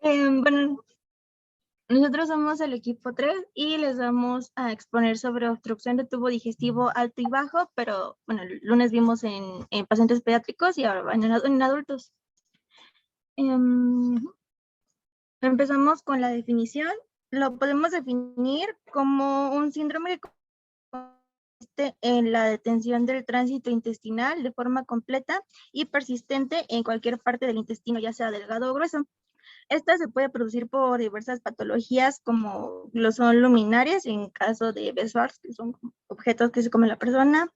Bueno, nosotros somos el equipo 3 y les vamos a exponer sobre obstrucción de tubo digestivo alto y bajo, pero bueno, el lunes vimos en pacientes pediátricos y ahora en adultos. Empezamos con la definición. Lo podemos definir como un síndrome que consiste en la detención del tránsito intestinal de forma completa y persistente en cualquier parte del intestino, ya sea delgado o grueso. Esta se puede producir por diversas patologías como lo son luminarias en caso de BESWARs, que son objetos que se come la persona,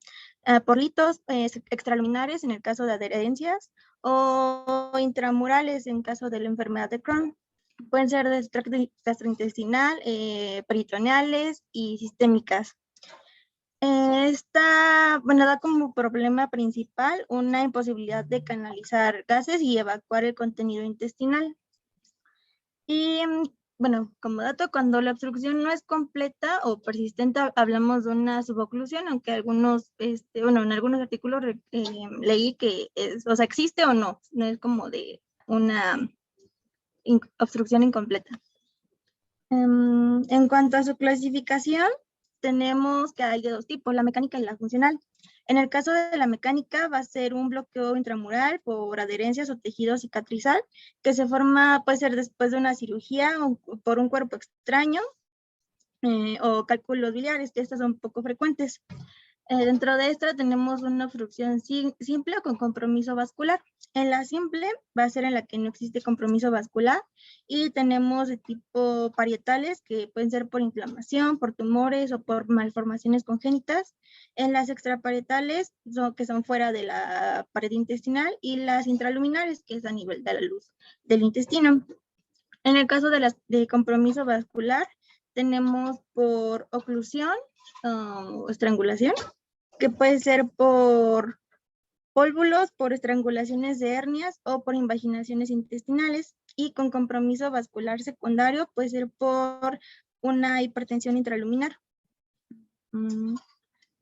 por litos extraluminares en el caso de adherencias o intramurales en caso de la enfermedad de Crohn. Pueden ser de tracto gastrointestinal, peritoneales y sistémicas. Esta, bueno, da como problema principal una imposibilidad de canalizar gases y evacuar el contenido intestinal. Y bueno, como dato, cuando la obstrucción no es completa o persistente, hablamos de una suboclusión, aunque algunos, bueno, en algunos artículos leí que es, o sea, existe o no, no es como de una obstrucción incompleta. En cuanto a su clasificación, tenemos que hay de dos tipos, la mecánica y la funcional. En el caso de la mecánica va a ser un bloqueo intramural por adherencias o tejido cicatrizal que se forma, puede ser después de una cirugía o por un cuerpo extraño o cálculos biliares, que estas son poco frecuentes. Dentro de esta tenemos una obstrucción simple o con compromiso vascular. En la simple va a ser en la que no existe compromiso vascular y tenemos de tipo parietales que pueden ser por inflamación, por tumores o por malformaciones congénitas. En las extraparietales, que son fuera de la pared intestinal, y las intraluminares, que es a nivel de la luz del intestino. En el caso de compromiso vascular, tenemos por oclusión o estrangulación, que puede ser por pólvulos, por estrangulaciones de hernias o por invaginaciones intestinales, y con compromiso vascular secundario puede ser por una hipertensión intraluminar. Bueno,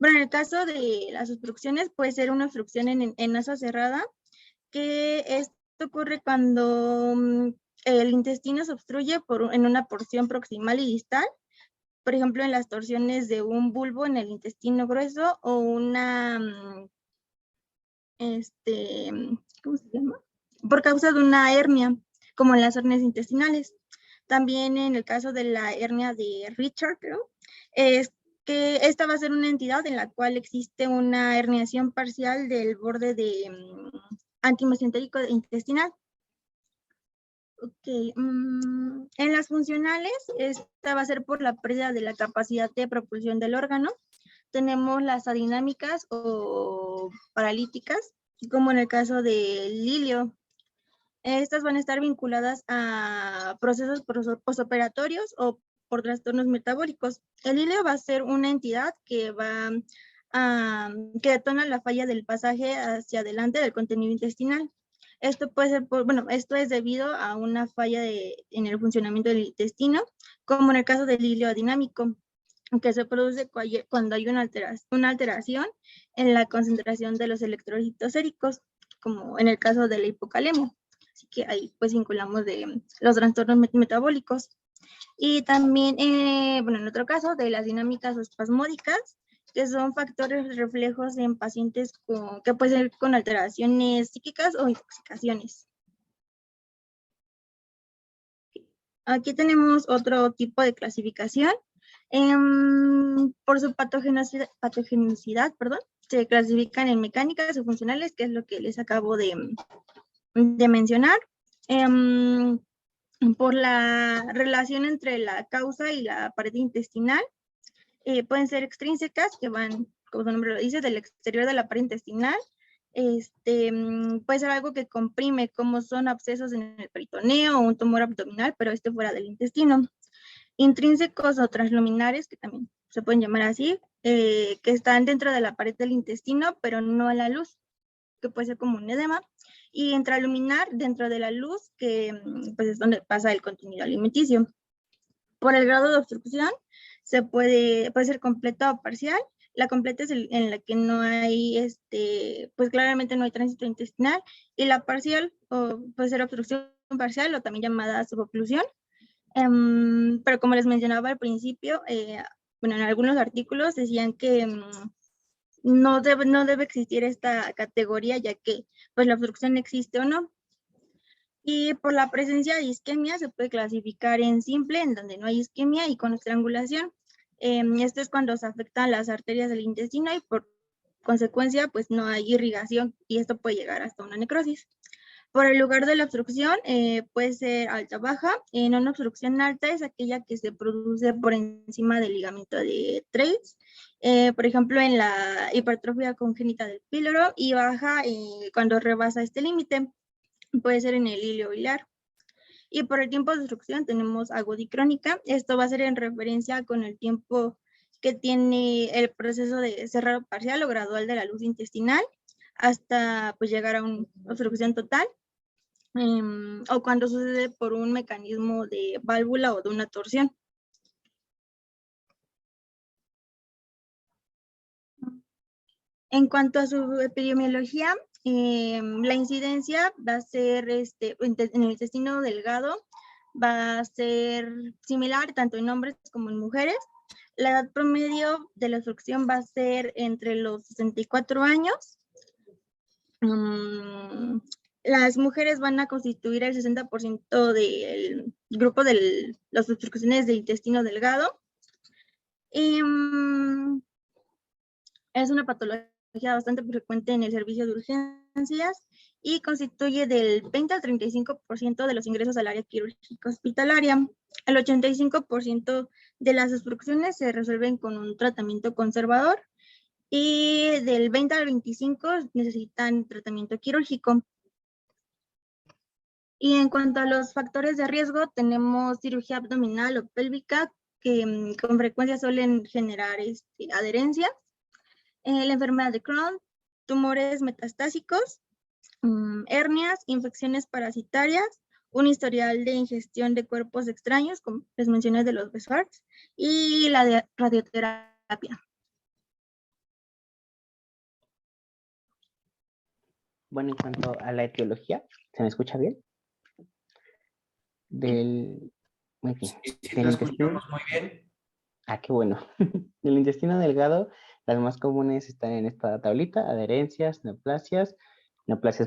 en el caso de las obstrucciones puede ser una obstrucción en naso cerrada, que esto ocurre cuando el intestino se obstruye en una porción proximal y distal, por ejemplo, en las torsiones de un bulbo en el intestino grueso o una, ¿cómo se llama? Por causa de una hernia, como en las hernias intestinales. También en el caso de la hernia de Richard, creo, es que esta va a ser una entidad en la cual existe una herniación parcial del borde de antimesentérico intestinal. Ok, en las funcionales, esta va a ser por la pérdida de la capacidad de propulsión del órgano. Tenemos las adinámicas o paralíticas, como en el caso del ilio. Estas van a estar vinculadas a procesos posoperatorios o por trastornos metabólicos. El ilio va a ser una entidad que que detona la falla del pasaje hacia adelante del contenido intestinal. Esto puede ser, esto es debido a una falla en el funcionamiento del intestino, como en el caso del ilio adinámico, que se produce cuando hay una alteración en la concentración de los electrolitos séricos, como en el caso de la hipocalemia. Así que ahí pues vinculamos de los trastornos metabólicos. Y también, en otro caso, de las dinámicas espasmódicas, que son factores reflejos en pacientes que pueden ser con alteraciones psíquicas o intoxicaciones. Aquí tenemos otro tipo de clasificación. Por su patogenicidad, se clasifican en mecánicas o funcionales, que es lo que les acabo de mencionar. Por la relación entre la causa y la pared intestinal, pueden ser extrínsecas, que van, como su nombre lo dice, del exterior de la pared intestinal. Puede ser algo que comprime, como son abscesos en el peritoneo o un tumor abdominal, pero fuera del intestino. Intrínsecos o transluminares, que también se pueden llamar así, que están dentro de la pared del intestino, pero no a la luz, que puede ser como un edema. Y intraluminar, dentro de la luz, que pues es donde pasa el contenido alimenticio. Por el grado de obstrucción, puede ser completa o parcial. La completa es en la que no hay, pues claramente no hay tránsito intestinal, y la parcial puede ser obstrucción parcial o también llamada suboclusión. Pero como les mencionaba al principio, bueno, en algunos artículos decían que no debe existir esta categoría, ya que pues la obstrucción existe o no. Y por la presencia de isquemia se puede clasificar en simple, en donde no hay isquemia, y con estrangulación. Esto es cuando se afectan las arterias del intestino y por consecuencia pues no hay irrigación y esto puede llegar hasta una necrosis. Por el lugar de la obstrucción puede ser alta o baja. En una obstrucción alta es aquella que se produce por encima del ligamento de Treitz, por ejemplo en la hipertrofia congénita del píloro, y baja cuando rebasa este límite, puede ser en el hilo biliar. Y por el tiempo de obstrucción tenemos aguda y crónica. Esto va a ser en referencia con el tiempo que tiene el proceso de cerrado parcial o gradual de la luz intestinal hasta pues llegar a una obstrucción total. O cuando sucede por un mecanismo de válvula o de una torsión. En cuanto a su epidemiología, la incidencia va a ser en el intestino delgado, va a ser similar tanto en hombres como en mujeres. La edad promedio de la obstrucción va a ser entre los 64 años. Las mujeres van a constituir el 60% del grupo de las obstrucciones de intestino delgado. Es una patología bastante frecuente en el servicio de urgencias y constituye del 20 al 35% de los ingresos al área quirúrgica hospitalaria. El 85% de las obstrucciones se resuelven con un tratamiento conservador y del 20 al 25% necesitan tratamiento quirúrgico. Y en cuanto a los factores de riesgo, tenemos cirugía abdominal o pélvica, que con frecuencia suelen generar adherencias, la enfermedad de Crohn, tumores metastásicos, hernias, infecciones parasitarias, un historial de ingestión de cuerpos extraños, como les mencioné de los BSARS, y la radioterapia. Bueno, en cuanto a la etiología, ¿se me escucha bien? Muy bien. Sí, lo escuchamos muy bien. Ah, qué bueno. Del intestino delgado, las más comunes están en esta tablita: adherencias, neoplasias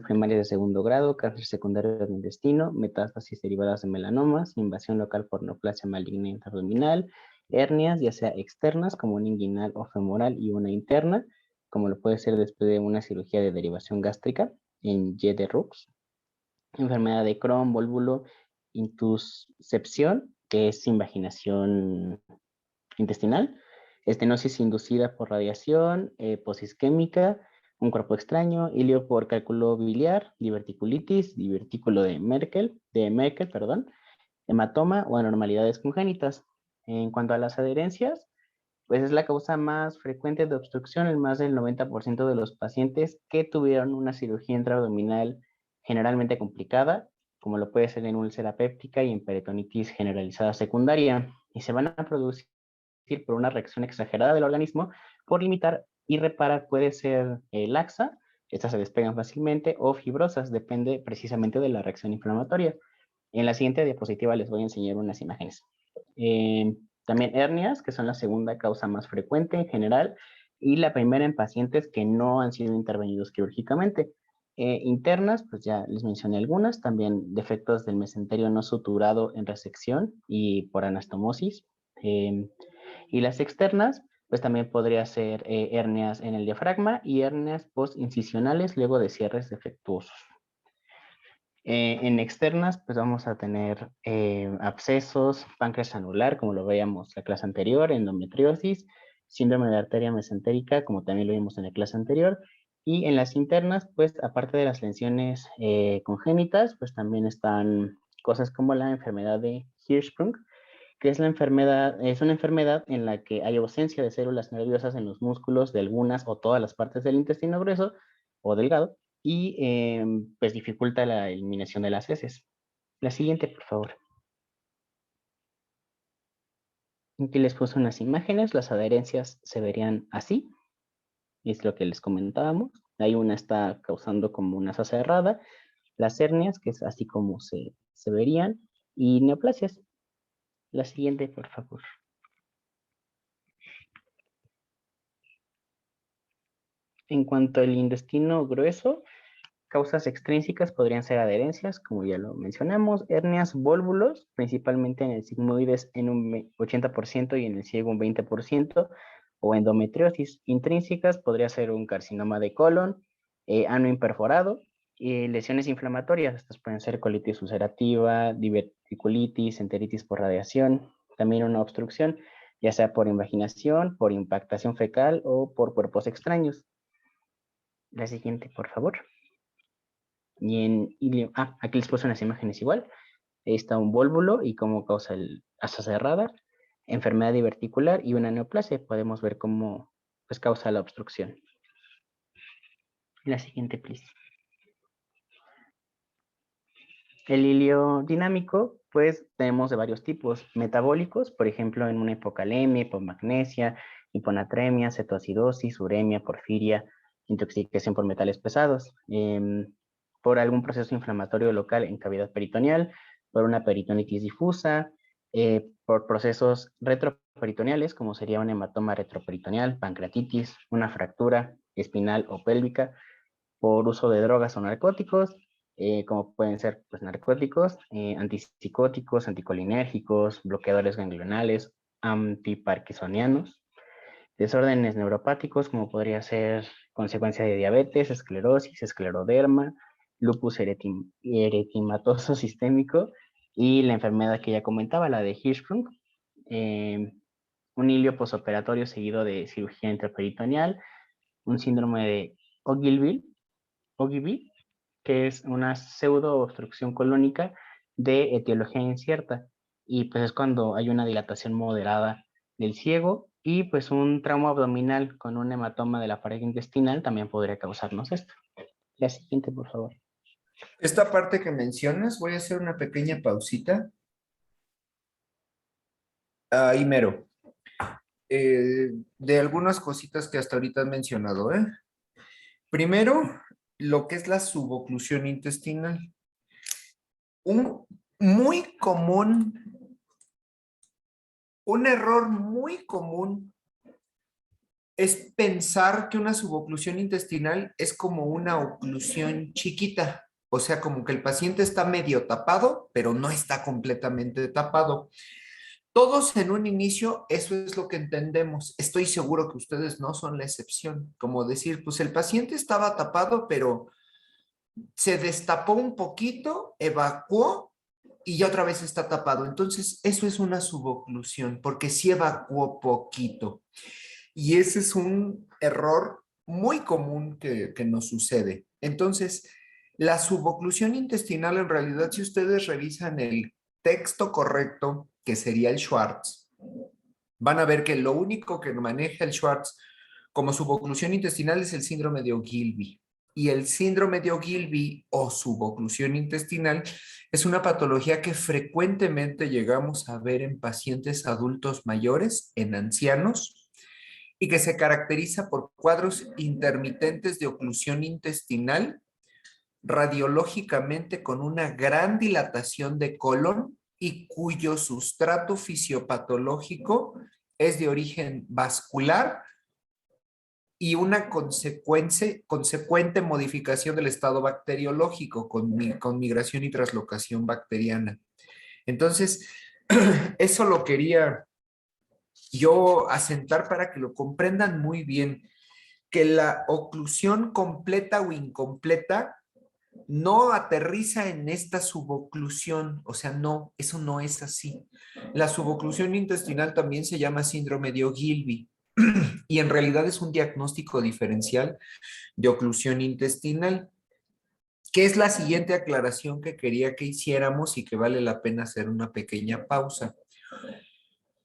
primarias de segundo grado, cáncer secundario del intestino, metástasis derivadas de melanomas, invasión local por neoplasia maligna intraabdominal, hernias, ya sea externas, como una inguinal o femoral, y una interna, como lo puede ser después de una cirugía de derivación gástrica, en Y de Rux. Enfermedad de Crohn, vólvulo, intuscepción, que es invaginación intestinal, estenosis inducida por radiación, posisquémica, un cuerpo extraño, ilio por cálculo biliar, diverticulitis, divertículo de Merkel, hematoma o anormalidades congénitas. En cuanto a las adherencias, pues es la causa más frecuente de obstrucción en más del 90% de los pacientes que tuvieron una cirugía intraabdominal generalmente complicada, como lo puede ser en úlcera péptica y en peritonitis generalizada secundaria, y se van a producir por una reacción exagerada del organismo. Por limitar y reparar puede ser laxa, estas se despegan fácilmente, o fibrosas, depende precisamente de la reacción inflamatoria. En la siguiente diapositiva les voy a enseñar unas imágenes. También hernias, que son la segunda causa más frecuente en general, y la primera en pacientes que no han sido intervenidos quirúrgicamente. Internas, pues ya les mencioné algunas, también defectos del mesenterio no suturado en resección y por anastomosis. Y las externas, pues también podría ser hernias en el diafragma y hernias postincisionales luego de cierres defectuosos. En externas, pues vamos a tener abscesos, páncreas anular, como lo veíamos la clase anterior, endometriosis, síndrome de arteria mesentérica, como también lo vimos en la clase anterior. Y en las internas, pues aparte de las lesiones congénitas, pues también están cosas como la enfermedad de Hirschsprung, que es una enfermedad en la que hay ausencia de células nerviosas en los músculos de algunas o todas las partes del intestino grueso o delgado, y pues dificulta la eliminación de las heces. La siguiente, por favor. Aquí les puse unas imágenes. Las adherencias se verían así. Es lo que les comentábamos. Ahí una está causando como una asa cerrada. Las hernias, que es así como se se verían, y neoplasias. La siguiente, por favor. En cuanto al intestino grueso, causas extrínsecas podrían ser adherencias, como ya lo mencionamos, hernias, vólvulos, principalmente en el sigmoides en un 80% y en el ciego un 20%, o endometriosis. Intrínsecas podría ser un carcinoma de colon, ano imperforado, y lesiones inflamatorias. Estas pueden ser colitis ulcerativa, diverticulitis, enteritis por radiación, también una obstrucción, ya sea por invaginación, por impactación fecal o por cuerpos extraños. La siguiente, por favor. Y en ilio, aquí les puse unas imágenes igual. Ahí está un vólvulo y cómo causa el asa cerrada, enfermedad diverticular y una neoplasia. Podemos ver cómo pues, causa la obstrucción. La siguiente, please. El hilio dinámico, pues tenemos de varios tipos. Metabólicos, por ejemplo, en una hipocalemia, hipomagnesia, hiponatremia, cetoacidosis, uremia, porfiria, intoxicación por metales pesados. Por algún proceso inflamatorio local en cavidad peritoneal, por una peritonitis difusa, por procesos retroperitoneales, como sería un hematoma retroperitoneal, pancreatitis, una fractura espinal o pélvica, por uso de drogas o narcóticos, como pueden ser pues, narcóticos, antipsicóticos, anticolinérgicos, bloqueadores ganglionales, antiparkinsonianos, desórdenes neuropáticos, como podría ser consecuencia de diabetes, esclerosis, escleroderma, lupus eritematoso sistémico y la enfermedad que ya comentaba, la de Hirschsprung, un hilio posoperatorio seguido de cirugía intraperitoneal, un síndrome de Ogilvie, que es una pseudo obstrucción colónica de etiología incierta, y pues es cuando hay una dilatación moderada del ciego, y pues un trauma abdominal con un hematoma de la pared intestinal también podría causarnos esto. La siguiente, por favor. Esta parte que mencionas, voy a hacer una pequeña pausita. Ahí mero. De algunas cositas que hasta ahorita has mencionado, ¿eh? Primero, lo que es la suboclusión intestinal. Muy común, un error muy común es pensar que una suboclusión intestinal es como una oclusión chiquita, o sea, como que el paciente está medio tapado, pero no está completamente tapado. Todos en un inicio, eso es lo que entendemos. Estoy seguro que ustedes no son la excepción. Como decir, pues el paciente estaba tapado, pero se destapó un poquito, evacuó y ya otra vez está tapado. Entonces, eso es una suboclusión, porque sí evacuó poquito. Y ese es un error muy común que nos sucede. Entonces, la suboclusión intestinal, en realidad, si ustedes revisan el texto correcto, que sería el Schwartz, van a ver que lo único que maneja el Schwartz como suboclusión intestinal es el síndrome de Ogilvie. Y el síndrome de Ogilvie o suboclusión intestinal es una patología que frecuentemente llegamos a ver en pacientes adultos mayores, en ancianos, y que se caracteriza por cuadros intermitentes de oclusión intestinal, radiológicamente con una gran dilatación de colon y cuyo sustrato fisiopatológico es de origen vascular y una consecuente modificación del estado bacteriológico con migración y traslocación bacteriana. Entonces, eso lo quería yo asentar para que lo comprendan muy bien, que la oclusión completa o incompleta no aterriza en esta suboclusión, o sea, no, eso no es así. La suboclusión intestinal también se llama síndrome de Ogilvie y en realidad es un diagnóstico diferencial de oclusión intestinal, que es la siguiente aclaración que quería que hiciéramos y que vale la pena hacer una pequeña pausa.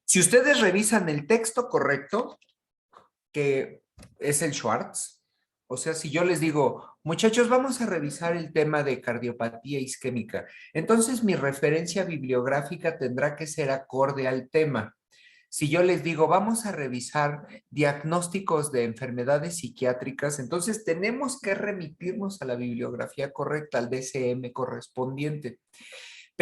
Si ustedes revisan el texto correcto, que es el Schwartz, o sea, si yo les digo, muchachos, vamos a revisar el tema de cardiopatía isquémica, entonces mi referencia bibliográfica tendrá que ser acorde al tema. Si yo les digo, vamos a revisar diagnósticos de enfermedades psiquiátricas, entonces tenemos que remitirnos a la bibliografía correcta, al DSM correspondiente.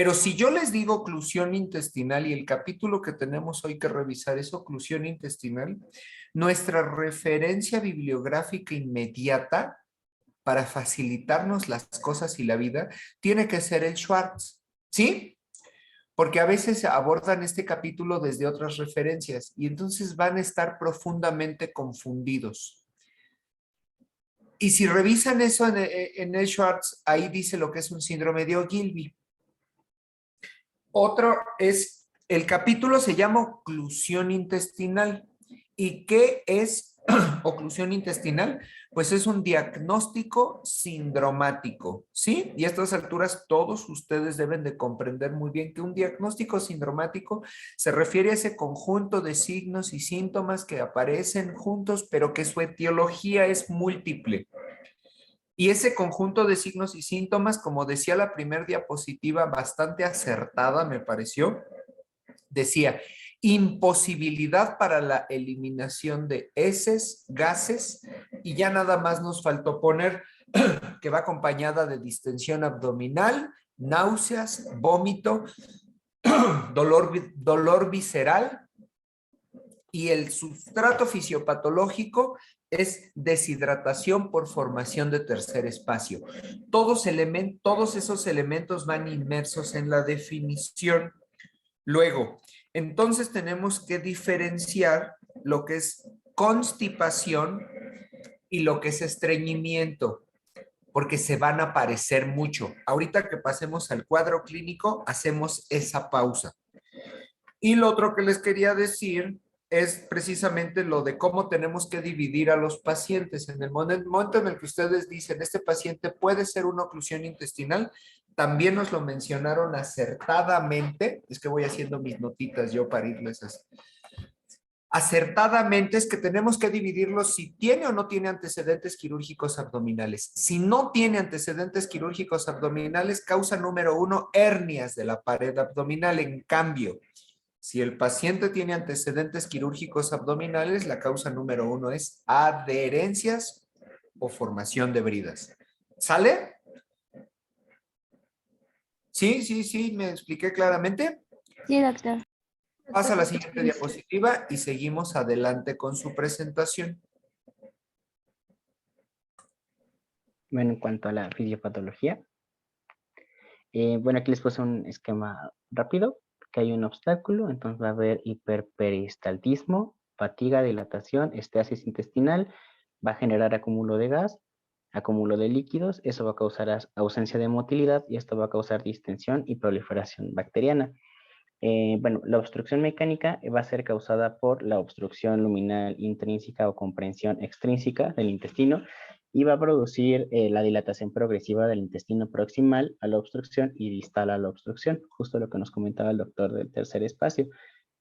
Pero si yo les digo oclusión intestinal y el capítulo que tenemos hoy que revisar es oclusión intestinal, nuestra referencia bibliográfica inmediata para facilitarnos las cosas y la vida tiene que ser el Schwartz, ¿sí? Porque a veces abordan este capítulo desde otras referencias y entonces van a estar profundamente confundidos. Y si revisan eso en el Schwartz, ahí dice lo que es un síndrome de Ogilvy. Otro es, el capítulo se llama oclusión intestinal. ¿Y qué es oclusión intestinal? Pues es un diagnóstico sindromático, ¿sí? Y a estas alturas todos ustedes deben de comprender muy bien que un diagnóstico sindromático se refiere a ese conjunto de signos y síntomas que aparecen juntos, pero que su etiología es múltiple. Y ese conjunto de signos y síntomas, como decía la primera diapositiva, bastante acertada me pareció, decía, imposibilidad para la eliminación de heces, gases, y ya nada más nos faltó poner que va acompañada de distensión abdominal, náuseas, vómito, dolor visceral, y el sustrato fisiopatológico es deshidratación por formación de tercer espacio. Todos esos elementos van inmersos en la definición. Luego, entonces tenemos que diferenciar lo que es constipación y lo que es estreñimiento, porque se van a parecer mucho. Ahorita que pasemos al cuadro clínico, hacemos esa pausa. Y lo otro que les quería decir es precisamente lo de cómo tenemos que dividir a los pacientes. En el momento en el que ustedes dicen, este paciente puede ser una oclusión intestinal, también nos lo mencionaron acertadamente. Es que voy haciendo mis notitas yo para irles así. Acertadamente es que tenemos que dividirlo si tiene o no tiene antecedentes quirúrgicos abdominales. Si no tiene antecedentes quirúrgicos abdominales, causa número 1, hernias de la pared abdominal. En cambio, si el paciente tiene antecedentes quirúrgicos abdominales, la causa número 1 es adherencias o formación de bridas. ¿Sale? Sí, me expliqué claramente. Sí, doctor. Pasa a la siguiente diapositiva y seguimos adelante con su presentación. Bueno, en cuanto a la fisiopatología, bueno, aquí les puse un esquema rápido, que hay un obstáculo, entonces va a haber hiperperistaltismo, fatiga, dilatación, esteasis intestinal, va a generar acúmulo de gas, acúmulo de líquidos, eso va a causar ausencia de motilidad y esto va a causar distensión y proliferación bacteriana. Bueno, la obstrucción mecánica va a ser causada por la obstrucción luminal intrínseca o comprensión extrínseca del intestino y va a producir la dilatación progresiva del intestino proximal a la obstrucción y distal a la obstrucción, justo lo que nos comentaba el doctor del tercer espacio.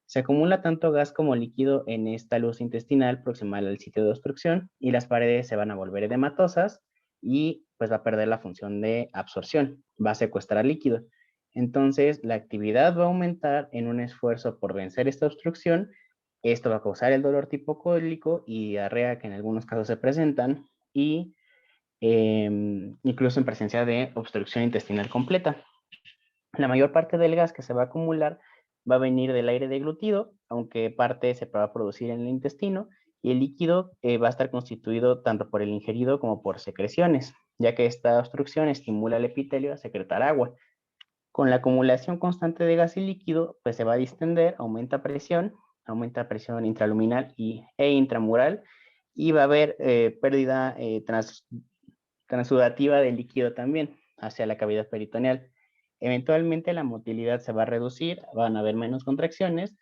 Se acumula tanto gas como líquido en esta luz intestinal proximal al sitio de obstrucción y las paredes se van a volver edematosas y pues va a perder la función de absorción, va a secuestrar líquido. Entonces, la actividad va a aumentar en un esfuerzo por vencer esta obstrucción. Esto va a causar el dolor tipo cólico y diarrea que en algunos casos se presentan y incluso en presencia de obstrucción intestinal completa. La mayor parte del gas que se va a acumular va a venir del aire deglutido, aunque parte se va a producir en el intestino, y el líquido va a estar constituido tanto por el ingerido como por secreciones, ya que esta obstrucción estimula al epitelio a secretar agua. Con la acumulación constante de gas y líquido, pues se va a distender, aumenta presión intraluminal e intramural, y va a haber pérdida transudativa de líquido también hacia la cavidad peritoneal. Eventualmente la motilidad se va a reducir, van a haber menos contracciones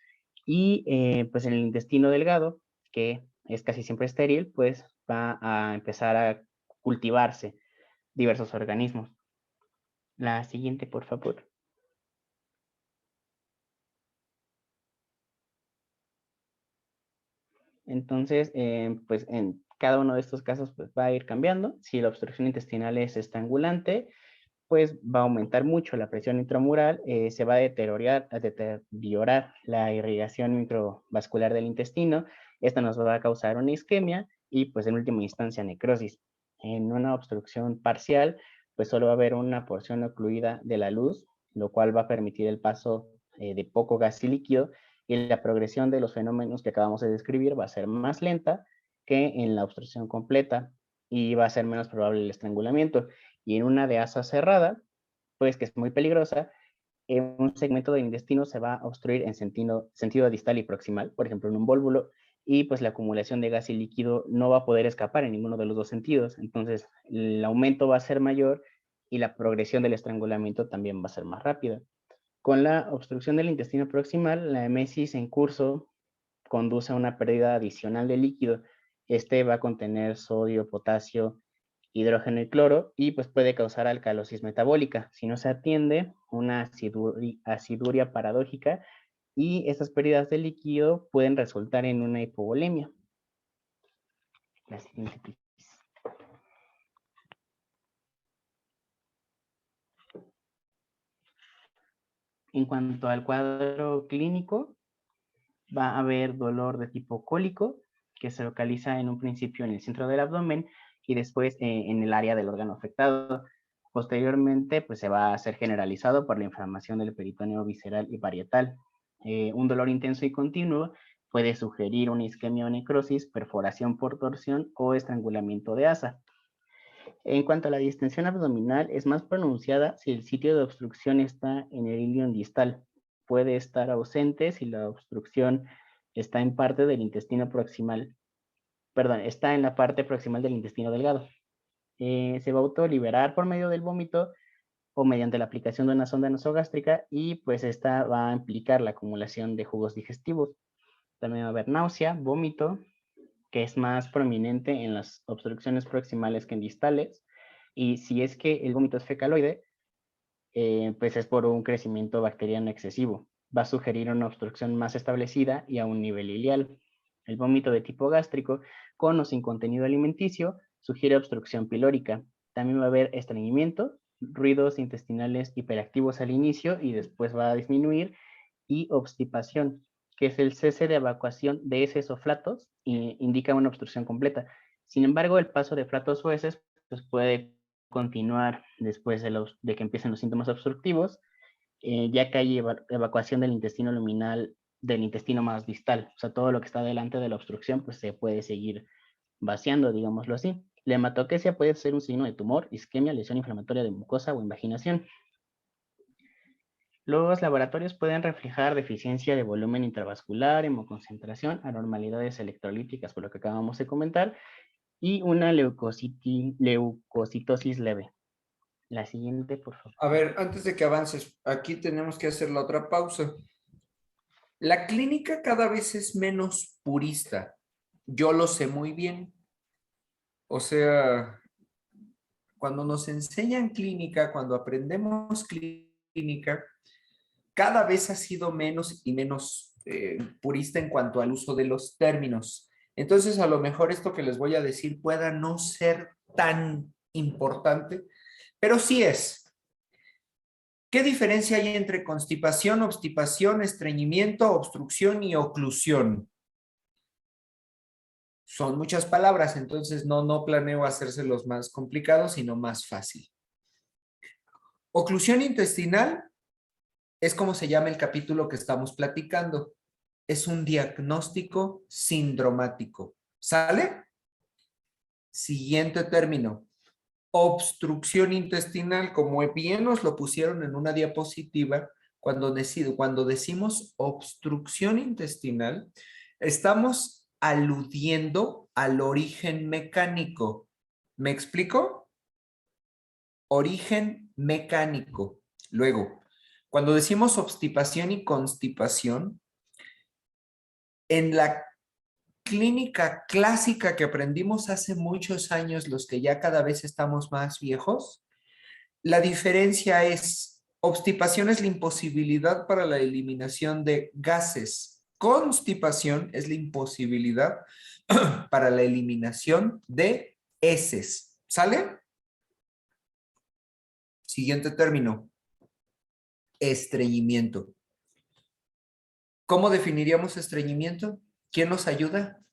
y pues en el intestino delgado, que es casi siempre estéril, pues va a empezar a cultivarse diversos organismos. La siguiente, por favor. Entonces, pues en cada uno de estos casos pues va a ir cambiando. Si la obstrucción intestinal es estrangulante, pues va a aumentar mucho la presión intramural, se va a deteriorar la irrigación microvascular del intestino, esto nos va a causar una isquemia y pues en última instancia necrosis. En una obstrucción parcial, pues solo va a haber una porción ocluida de la luz lo cual va a permitir el paso de poco gas y líquido, y la progresión de los fenómenos que acabamos de describir va a ser más lenta que en la obstrucción completa y va a ser menos probable el estrangulamiento. Y en una de asa cerrada, pues que es muy peligrosa, un segmento del intestino se va a obstruir en sentido distal y proximal, por ejemplo en un vólvulo, y pues la acumulación de gas y líquido no va a poder escapar en ninguno de los dos sentidos. Entonces el aumento va a ser mayor y la progresión del estrangulamiento también va a ser más rápida. Con la obstrucción del intestino proximal, la emesis en curso conduce a una pérdida adicional de líquido. Este va a contener sodio, potasio, hidrógeno y cloro, y pues puede causar alcalosis metabólica si no se atiende, una aciduria paradójica, y estas pérdidas de líquido pueden resultar en una hipovolemia. La siguiente. En cuanto al cuadro clínico, va a haber dolor de tipo cólico, que se localiza en un principio en el centro del abdomen y después en el área del órgano afectado. Posteriormente, pues se va a hacer generalizado por la inflamación del peritoneo visceral y parietal. Un dolor intenso y continuo puede sugerir una isquemia o necrosis, perforación por torsión o estrangulamiento de asa. En cuanto a la distensión abdominal, es más pronunciada si el sitio de obstrucción está en el ilion distal. Puede estar ausente si la obstrucción está en parte del intestino proximal, perdón, está en la parte proximal del intestino delgado. Se va a autoliberar por medio del vómito o mediante la aplicación de una sonda nasogástrica, y pues esta va a implicar la acumulación de jugos digestivos. También va a haber náusea, vómito, que es más prominente en las obstrucciones proximales que en distales, y si es que el vómito es fecaloide, pues es por un crecimiento bacteriano excesivo. Va a sugerir una obstrucción más establecida y a un nivel ileal. El vómito de tipo gástrico, con o sin contenido alimenticio, sugiere obstrucción pilórica. También va a haber estreñimiento, ruidos intestinales hiperactivos al inicio y después va a disminuir, y obstipación, que es el cese de evacuación de heces o flatos, y indica una obstrucción completa. Sin embargo, el paso de flatos o heces pues puede continuar después de que empiecen los síntomas obstructivos, ya que hay evacuación del intestino luminal, del intestino más distal. O sea, todo lo que está delante de la obstrucción pues se puede seguir vaciando, digámoslo así. La hematoquesia puede ser un signo de tumor, isquemia, lesión inflamatoria de mucosa o invaginación. Los laboratorios pueden reflejar deficiencia de volumen intravascular, hemoconcentración, anormalidades electrolíticas, por lo que acabamos de comentar, y una leucocitosis leve. La siguiente, por favor. A ver, antes de que avances, aquí tenemos que hacer la otra pausa. La clínica cada vez es menos purista. Yo lo sé muy bien. O sea, cuando nos enseñan clínica, cuando aprendemos clínica, cada vez ha sido menos y menos purista en cuanto al uso de los términos. Entonces, a lo mejor esto que les voy a decir pueda no ser tan importante, pero sí es. ¿Qué diferencia hay entre constipación, obstipación, estreñimiento, obstrucción y oclusión? Son muchas palabras, entonces no planeo hacérselos más complicados, sino más fácil. Oclusión intestinal es como se llama el capítulo que estamos platicando. Es un diagnóstico sindromático. ¿Sale? Siguiente término. Obstrucción intestinal, como bien nos lo pusieron en una diapositiva, cuando decimos obstrucción intestinal, estamos aludiendo al origen mecánico. ¿Me explico? Origen mecánico. Luego, cuando decimos obstipación y constipación, en la clínica clásica que aprendimos hace muchos años, los que ya cada vez estamos más viejos, la diferencia es, obstipación es la imposibilidad para la eliminación de gases. Constipación es la imposibilidad para la eliminación de heces. ¿Sale? Siguiente término. Estreñimiento. ¿Cómo definiríamos estreñimiento? ¿Quién nos ayuda?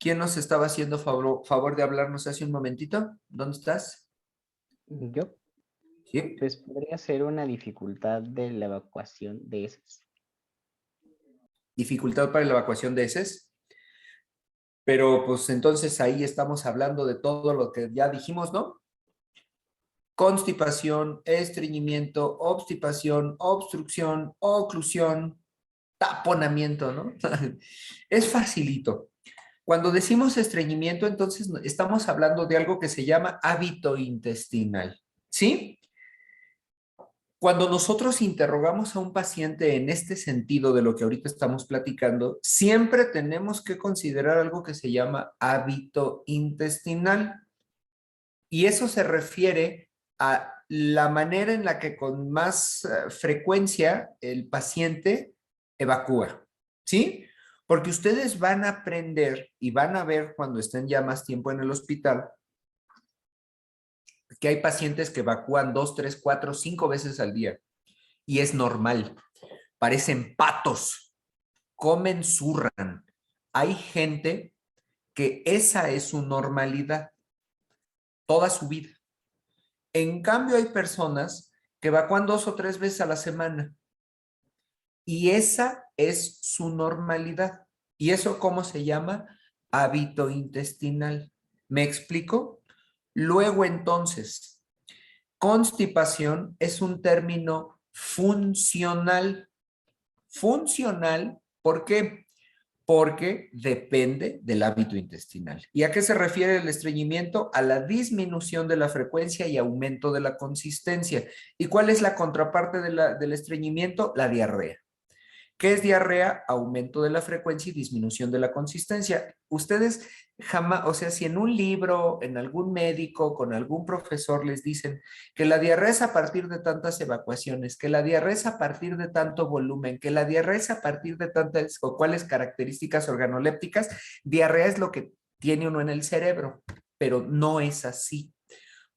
¿Quién nos estaba haciendo favor de hablarnos hace un momentito? ¿Dónde estás? Yo, ¿Sí? pues podría ser una dificultad de la evacuación de heces. Dificultad para la evacuación de heces. Pero pues entonces ahí estamos hablando de todo lo que ya dijimos, ¿no? Constipación, estreñimiento, obstipación, obstrucción, oclusión, taponamiento, ¿no? Es facilito. Cuando decimos estreñimiento, entonces estamos hablando de algo que se llama hábito intestinal, ¿sí? Cuando nosotros interrogamos a un paciente en este sentido de lo que ahorita estamos platicando, siempre tenemos que considerar algo que se llama hábito intestinal. Y eso se refiere a la manera en la que con más frecuencia el paciente evacúa, ¿sí? Porque ustedes van a aprender y van a ver cuando estén ya más tiempo en el hospital que hay pacientes que evacúan 2, 3, 4, 5 veces al día. Y es normal. Parecen patos. Comen, zurran. Hay gente que esa es su normalidad toda su vida. En cambio, hay personas que evacúan 2 o 3 veces a la semana. Y esa es su normalidad. ¿Y eso cómo se llama? Hábito intestinal. ¿Me explico? Luego, entonces, constipación es un término funcional. Funcional, ¿por qué? Porque depende del hábito intestinal. ¿Y a qué se refiere el estreñimiento? A la disminución de la frecuencia y aumento de la consistencia. ¿Y cuál es la contraparte del estreñimiento? La diarrea. ¿Qué es diarrea? Aumento de la frecuencia y disminución de la consistencia. Ustedes jamás, o sea, si en un libro, en algún médico, con algún profesor les dicen que la diarrea es a partir de tantas evacuaciones, que la diarrea es a partir de tanto volumen, que la diarrea es a partir de tantas o cuáles características organolépticas, diarrea es lo que tiene uno en el cerebro, pero no es así.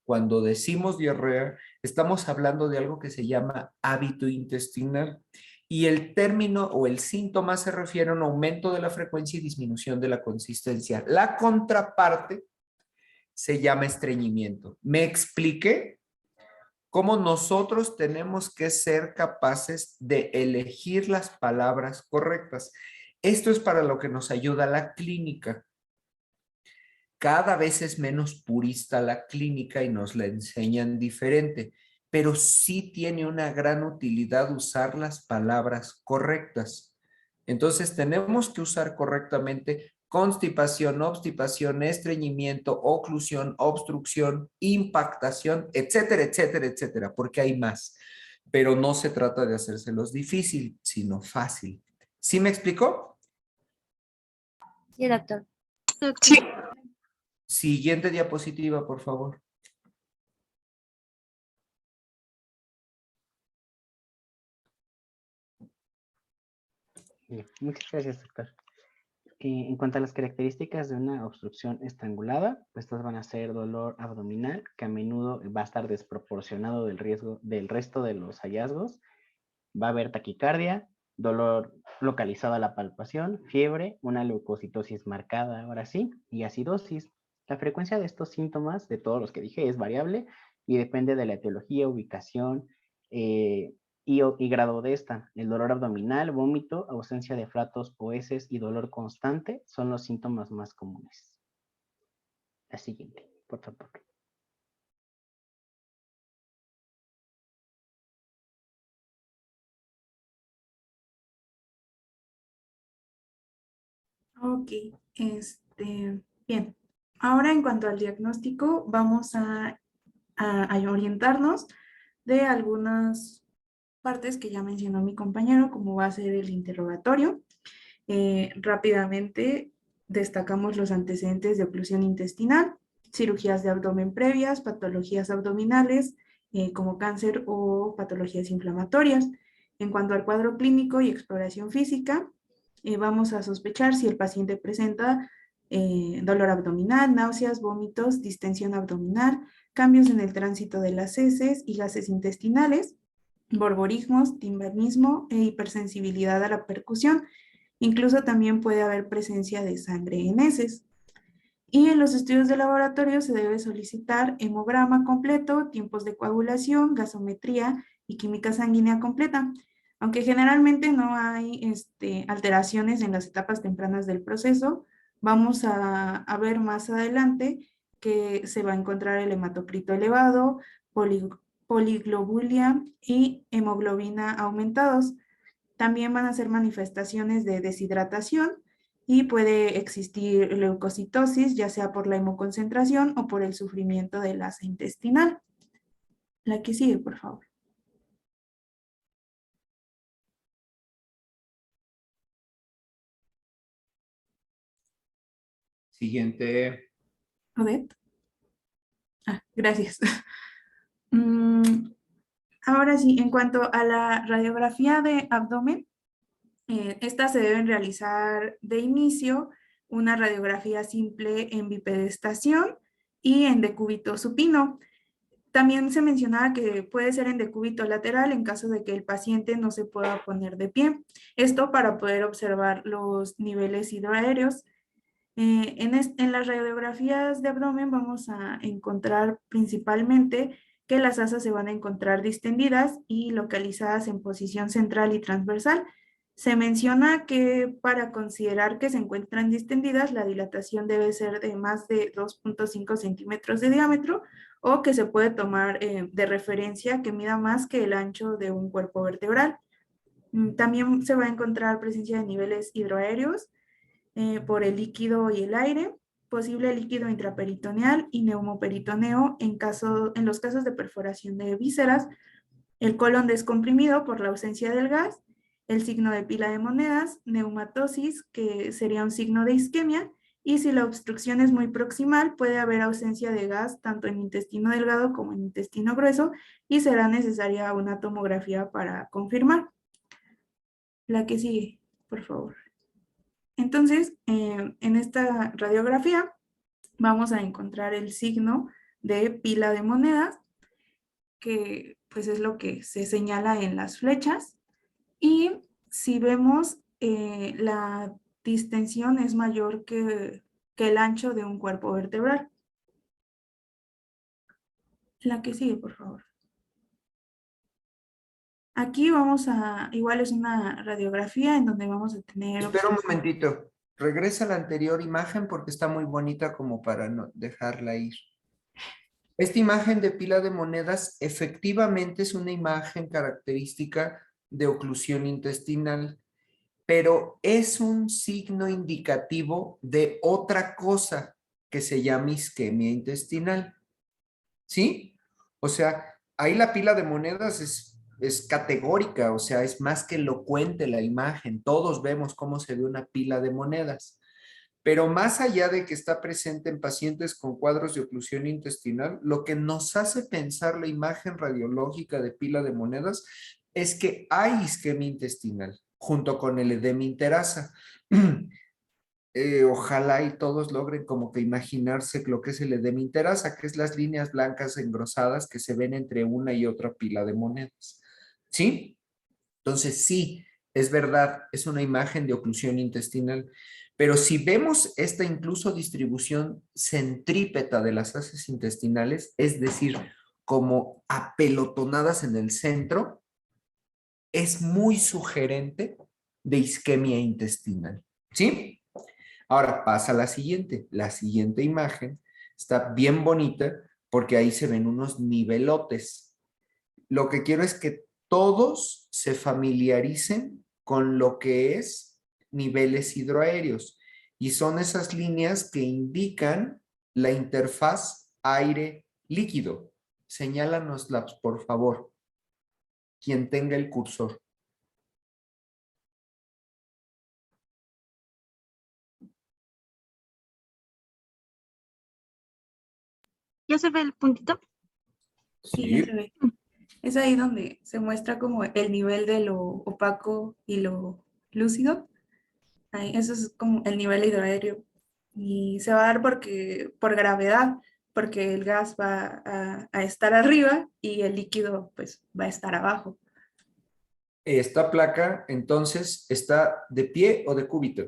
Cuando decimos diarrea, estamos hablando de algo que se llama hábito intestinal. Y el término o el síntoma se refiere a un aumento de la frecuencia y disminución de la consistencia. La contraparte se llama estreñimiento. ¿Me expliqué? Cómo nosotros tenemos que ser capaces de elegir las palabras correctas. Esto es para lo que nos ayuda la clínica. Cada vez es menos purista la clínica y nos la enseñan diferente, pero sí tiene una gran utilidad usar las palabras correctas. Entonces tenemos que usar correctamente constipación, obstipación, estreñimiento, oclusión, obstrucción, impactación, etcétera, etcétera, etcétera, porque hay más. Pero no se trata de hacérselos difícil, sino fácil. ¿Sí me explicó? Sí, doctor. Sí. Siguiente diapositiva, por favor. Bien, muchas gracias, doctor. En cuanto a las características de una obstrucción estrangulada, pues estas van a ser dolor abdominal, que a menudo va a estar desproporcionado del resto de los hallazgos. Va a haber taquicardia, dolor localizado a la palpación, fiebre, una leucocitosis marcada, ahora sí, y acidosis. La frecuencia de estos síntomas, de todos los que dije, es variable y depende de la etiología, ubicación y grado de esta. El dolor abdominal, vómito, ausencia de flatos o heces y dolor constante son los síntomas más comunes. La siguiente, por favor. Ok, bien. Ahora en cuanto al diagnóstico, vamos a orientarnos de algunas partes que ya mencionó mi compañero, como va a ser el interrogatorio. Rápidamente destacamos los antecedentes de oclusión intestinal, cirugías de abdomen previas, patologías abdominales, como cáncer o patologías inflamatorias. En cuanto al cuadro clínico y exploración física, vamos a sospechar si el paciente presenta dolor abdominal, náuseas, vómitos, distensión abdominal, cambios en el tránsito de las heces y gases intestinales, borborismos, timbanismo e hipersensibilidad a la percusión. Incluso también puede haber presencia de sangre en heces. Y en los estudios de laboratorio se debe solicitar hemograma completo, tiempos de coagulación, gasometría y química sanguínea completa. Aunque generalmente no hay alteraciones en las etapas tempranas del proceso, vamos a ver más adelante que se va a encontrar el hematocrito elevado, poliglobulia y hemoglobina aumentados. También van a ser manifestaciones de deshidratación y puede existir leucocitosis, ya sea por la hemoconcentración o por el sufrimiento del asa intestinal. La que sigue, por favor. Siguiente. Odette. Gracias. Ahora sí, en cuanto a la radiografía de abdomen, estas se deben realizar de inicio una radiografía simple en bipedestación y en decúbito supino. También se mencionaba que puede ser en decúbito lateral en caso de que el paciente no se pueda poner de pie. Esto para poder observar los niveles hidroaéreos. En las radiografías de abdomen vamos a encontrar principalmente que las asas se van a encontrar distendidas y localizadas en posición central y transversal. Se menciona que para considerar que se encuentran distendidas, la dilatación debe ser de más de 2.5 centímetros de diámetro o que se puede tomar de referencia que mida más que el ancho de un cuerpo vertebral. También se va a encontrar presencia de niveles hidroaéreos por el líquido y el aire, posible líquido intraperitoneal y neumoperitoneo en los casos de perforación de vísceras, el colon descomprimido por la ausencia del gas, el signo de pila de monedas, neumatosis, que sería un signo de isquemia, y si la obstrucción es muy proximal, puede haber ausencia de gas tanto en intestino delgado como en intestino grueso y será necesaria una tomografía para confirmar. La que sigue, por favor. Entonces, en esta radiografía vamos a encontrar el signo de pila de monedas, que pues es lo que se señala en las flechas. Y si vemos, la distensión es mayor que el ancho de un cuerpo vertebral. La que sigue, por favor. Aquí igual es una radiografía en donde vamos a tener... Espera un momentito. Regresa a la anterior imagen porque está muy bonita como para no dejarla ir. Esta imagen de pila de monedas efectivamente es una imagen característica de oclusión intestinal, pero es un signo indicativo de otra cosa que se llama isquemia intestinal. ¿Sí? O sea, ahí la pila de monedas es categórica, o sea, es más que elocuente la imagen. Todos vemos cómo se ve una pila de monedas. Pero más allá de que está presente en pacientes con cuadros de oclusión intestinal, lo que nos hace pensar la imagen radiológica de pila de monedas es que hay isquemia intestinal junto con el edema interasa. Ojalá y todos logren como que imaginarse lo que es el edema interasa, que es las líneas blancas engrosadas que se ven entre una y otra pila de monedas. ¿Sí? Entonces sí, es verdad, es una imagen de oclusión intestinal. Pero si vemos esta incluso distribución centrípeta de las heces intestinales, es decir, como apelotonadas en el centro, es muy sugerente de isquemia intestinal. ¿Sí? Ahora pasa la siguiente. La siguiente imagen está bien bonita porque ahí se ven unos nivelotes. Lo que quiero es que todos se familiaricen con lo que es niveles hidroaéreos y son esas líneas que indican la interfaz aire-líquido. Señálanoslas, por favor, quien tenga el cursor. ¿Ya se ve el puntito? Sí, ya se ve. Es ahí donde se muestra como el nivel de lo opaco y lo lúcido. Ahí, eso es como el nivel hidroaéreo. Y se va a dar por gravedad, porque el gas va a estar arriba y el líquido pues va a estar abajo. Esta placa, entonces, ¿está de pie o de cúbito?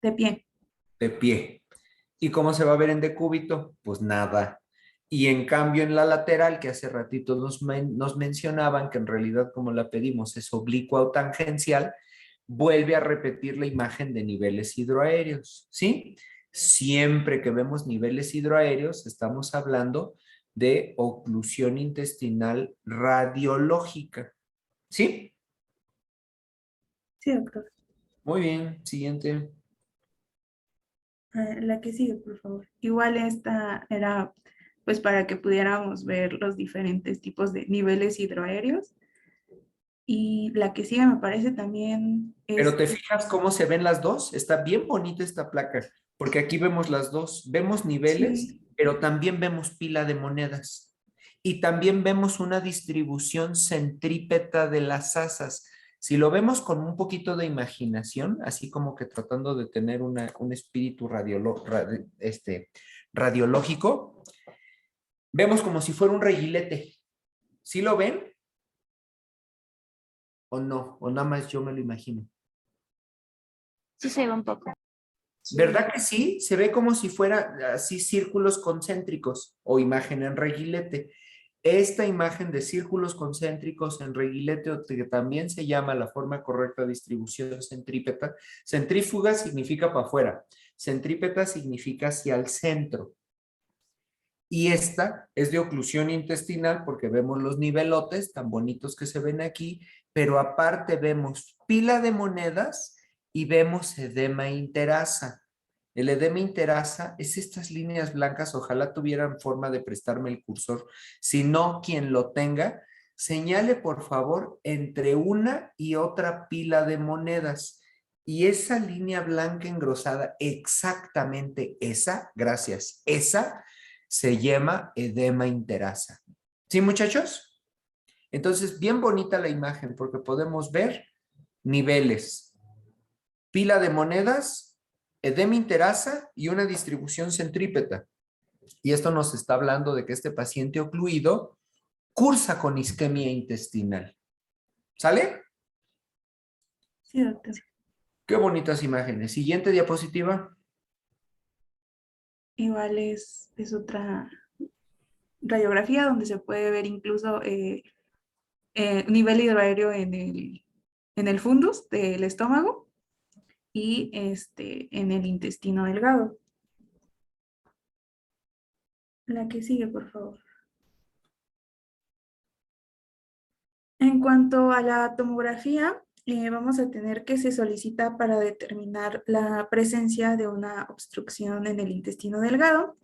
De pie. De pie. ¿Y cómo se va a ver en decúbito? Pues nada. Y en cambio en la lateral, que hace ratito nos mencionaban que en realidad como la pedimos es oblicua o tangencial, vuelve a repetir la imagen de niveles hidroaéreos, ¿sí? Siempre que vemos niveles hidroaéreos, estamos hablando de oclusión intestinal radiológica, ¿sí? Sí, doctor. Muy bien, siguiente. La que sigue, por favor. Igual esta era pues para que pudiéramos ver los diferentes tipos de niveles hidroaéreos. Y la que sigue me parece también Pero es... ¿te fijas cómo se ven las dos? Está bien bonita esta placa, porque aquí vemos las dos. Vemos niveles, Sí, pero también vemos pila de monedas. Y también vemos una distribución centrípeta de las asas. Si lo vemos con un poquito de imaginación, así como que tratando de tener un espíritu radiológico, vemos como si fuera un reguilete. ¿Sí lo ven? ¿O no? ¿O nada más yo me lo imagino? Sí se ve un poco. ¿Verdad que sí? Se ve como si fuera así círculos concéntricos o imagen en reguilete. Esta imagen de círculos concéntricos en reguilete, o que también se llama la forma correcta de distribución centrípeta. Centrífuga significa para afuera, centrípeta significa hacia el centro. Y esta es de oclusión intestinal porque vemos los nivelotes tan bonitos que se ven aquí, pero aparte vemos pila de monedas y vemos edema interasa. El edema interasa es estas líneas blancas, ojalá tuvieran forma de prestarme el cursor. Si no, quien lo tenga, señale por favor entre una y otra pila de monedas. Y esa línea blanca engrosada, exactamente esa, gracias, esa se llama edema interasa. ¿Sí, muchachos? Entonces, bien bonita la imagen porque podemos ver niveles, pila de monedas, edema interasa y una distribución centrípeta. Y esto nos está hablando de que este paciente ocluido cursa con isquemia intestinal. ¿Sale? sí, doctor. Qué bonitas imágenes. Siguiente diapositiva. Igual es otra radiografía donde se puede ver incluso nivel hidroaéreo en el fundus del estómago y en el intestino delgado. La que sigue, por favor. En cuanto a la tomografía, vamos a tener que se solicita para determinar la presencia de una obstrucción en el intestino delgado,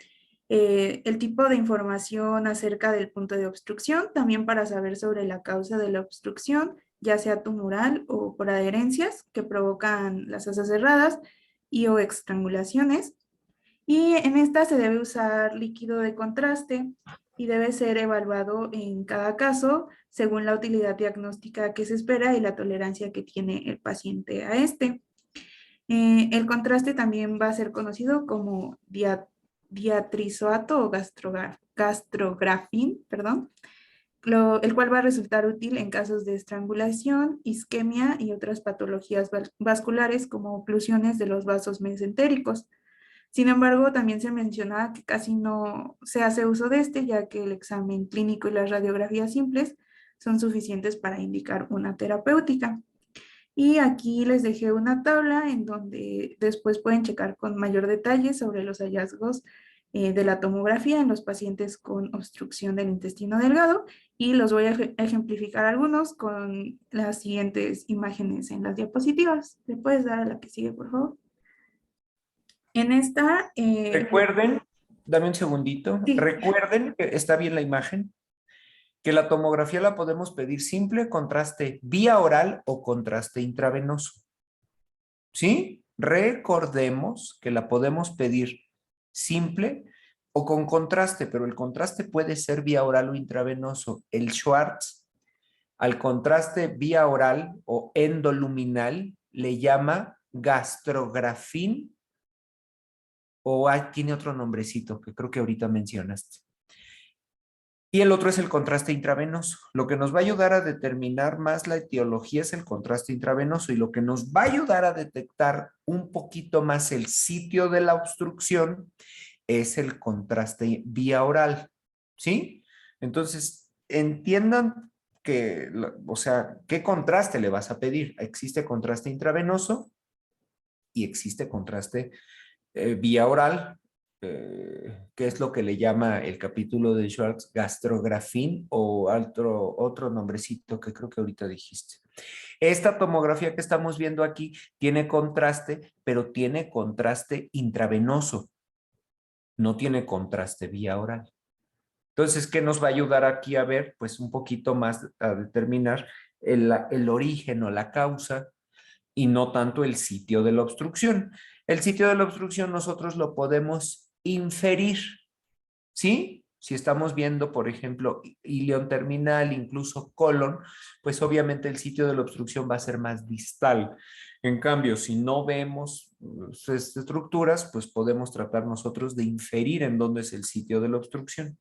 el tipo de información acerca del punto de obstrucción, también para saber sobre la causa de la obstrucción, ya sea tumoral o por adherencias que provocan las asas cerradas y o estrangulaciones. Y en esta se debe usar líquido de contraste y debe ser evaluado en cada caso según la utilidad diagnóstica que se espera y la tolerancia que tiene el paciente a este. El contraste también va a ser conocido como diatrizoato o gastrografín, perdón, el cual va a resultar útil en casos de estrangulación, isquemia y otras patologías vasculares como oclusiones de los vasos mesentéricos. Sin embargo, también se menciona que casi no se hace uso de este, ya que el examen clínico y las radiografías simples son suficientes para indicar una terapéutica. Y aquí les dejé una tabla en donde después pueden checar con mayor detalle sobre los hallazgos de la tomografía en los pacientes con obstrucción del intestino delgado y los voy a ejemplificar algunos con las siguientes imágenes en las diapositivas. ¿Le puedes dar a la que sigue, por favor? En esta... Recuerden, dame un segundito, sí, recuerden que está bien la imagen, que la tomografía la podemos pedir simple, contraste vía oral o contraste intravenoso. ¿Sí? Recordemos que la podemos pedir simple o con contraste, pero el contraste puede ser vía oral o intravenoso. El Schwartz al contraste vía oral o endoluminal le llama gastrografín o tiene otro nombrecito que creo que ahorita mencionaste. Y el otro es el contraste intravenoso. Lo que nos va a ayudar a determinar más la etiología es el contraste intravenoso y lo que nos va a ayudar a detectar un poquito más el sitio de la obstrucción es el contraste vía oral, ¿sí? Entonces, entiendan que, o sea, ¿qué contraste le vas a pedir? Existe contraste intravenoso y existe contraste vía oral, que es lo que le llama el capítulo de Schwartz gastrografín o otro nombrecito que creo que ahorita dijiste. Esta tomografía que estamos viendo aquí tiene contraste, pero tiene contraste intravenoso, no tiene contraste vía oral. Entonces, ¿qué nos va a ayudar aquí a ver? Pues un poquito más a determinar el origen o la causa y no tanto el sitio de la obstrucción. El sitio de la obstrucción nosotros lo podemos inferir, ¿sí? Si estamos viendo, por ejemplo, ilion terminal, incluso colon, pues obviamente el sitio de la obstrucción va a ser más distal. En cambio, si no vemos sus estructuras, pues podemos tratar nosotros de inferir en dónde es el sitio de la obstrucción.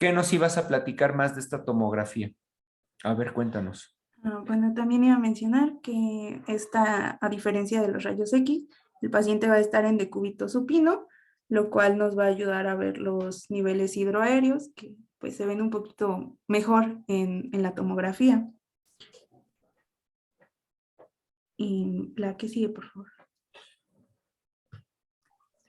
¿Qué nos ibas a platicar más de esta tomografía? A ver, cuéntanos. Bueno, también iba a mencionar que esta, a diferencia de los rayos X, el paciente va a estar en decúbito supino, lo cual nos va a ayudar a ver los niveles hidroaéreos, que pues se ven un poquito mejor en la tomografía. Y la que sigue, por favor.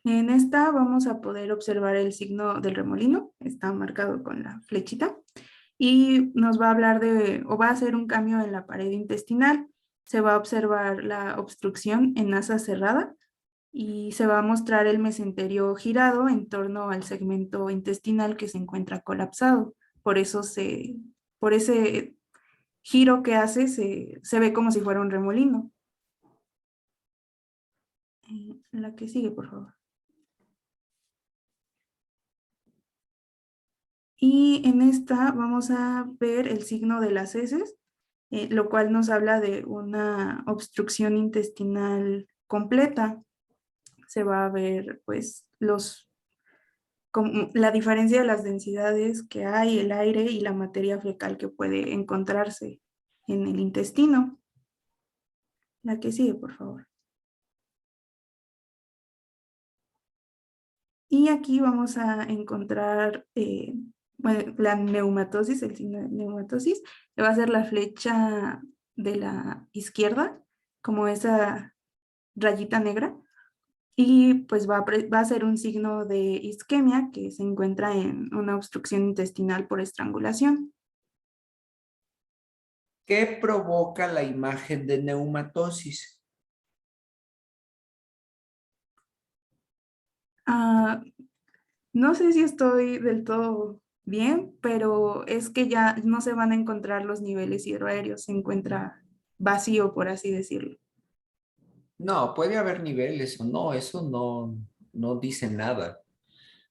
En esta vamos a poder observar el signo del remolino, está marcado con la flechita, y nos va a hablar de, o va a hacer un cambio en la pared intestinal. Se va a observar la obstrucción en asa cerrada y se va a mostrar el mesenterio girado en torno al segmento intestinal que se encuentra colapsado. Por eso por ese giro que hace se ve como si fuera un remolino. La que sigue, por favor. Y en esta vamos a ver el signo de las heces, lo cual nos habla de una obstrucción intestinal completa. Se va a ver pues la diferencia de las densidades que hay, el aire y la materia fecal que puede encontrarse en el intestino. La que sigue, por favor. Y aquí vamos a encontrar bueno, la neumatosis, el signo de neumatosis, que va a ser la flecha de la izquierda, como esa rayita negra, y pues va a ser un signo de isquemia que se encuentra en una obstrucción intestinal por estrangulación. ¿Qué provoca la imagen de neumatosis? No sé si estoy del todo bien, pero es que ya no se van a encontrar los niveles hidroaéreos, se encuentra vacío, por así decirlo. No, puede haber niveles o no, eso no dice nada.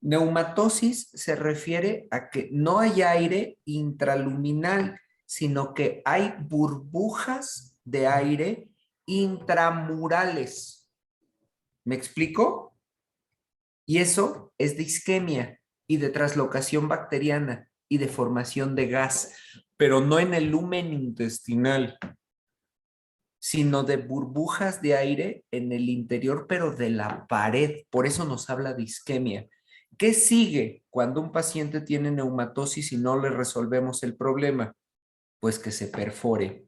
Neumatosis se refiere a que no hay aire intraluminal, sino que hay burbujas de aire intramurales. ¿Me explico? Y eso es de isquemia y de traslocación bacteriana y de formación de gas, pero no en el lumen intestinal, sino de burbujas de aire en el interior, pero de la pared. Por eso nos habla de isquemia. ¿Qué sigue cuando un paciente tiene neumatosis y no le resolvemos el problema? Pues que se perfore.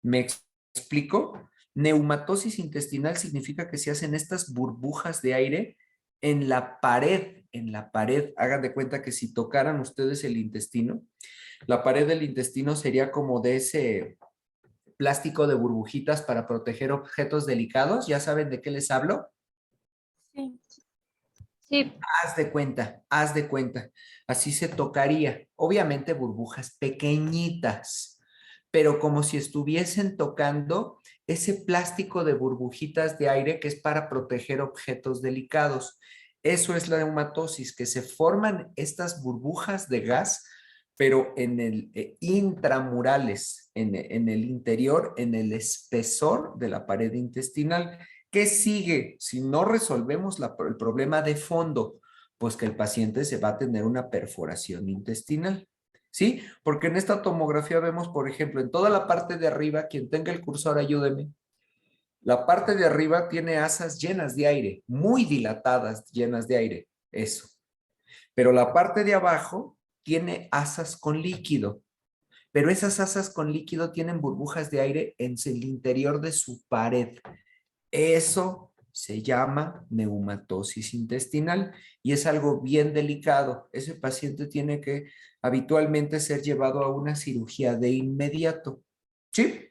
¿Me explico? Neumatosis intestinal significa que se hacen estas burbujas de aire en la pared, en la pared. Hagan de cuenta que si tocaran ustedes el intestino, la pared del intestino sería como de ese plástico de burbujitas para proteger objetos delicados. ¿Ya saben de qué les hablo? Sí. Sí. Haz de cuenta, haz de cuenta. Así se tocaría. Obviamente burbujas pequeñitas, pero como si estuviesen tocando ese plástico de burbujitas de aire que es para proteger objetos delicados. Eso es la neumatosis, que se forman estas burbujas de gas, pero en el intramurales, en el interior, en el espesor de la pared intestinal. ¿Qué sigue si no resolvemos el problema de fondo? Pues que el paciente se va a tener una perforación intestinal. ¿Sí? Porque en esta tomografía vemos, por ejemplo, en toda la parte de arriba, quien tenga el cursor, ayúdeme. La parte de arriba tiene asas llenas de aire, muy dilatadas, llenas de aire. Eso. Pero la parte de abajo tiene asas con líquido. Pero esas asas con líquido tienen burbujas de aire en el interior de su pared. Eso se llama neumatosis intestinal y es algo bien delicado. Ese paciente tiene que habitualmente ser llevado a una cirugía de inmediato. ¿Sí?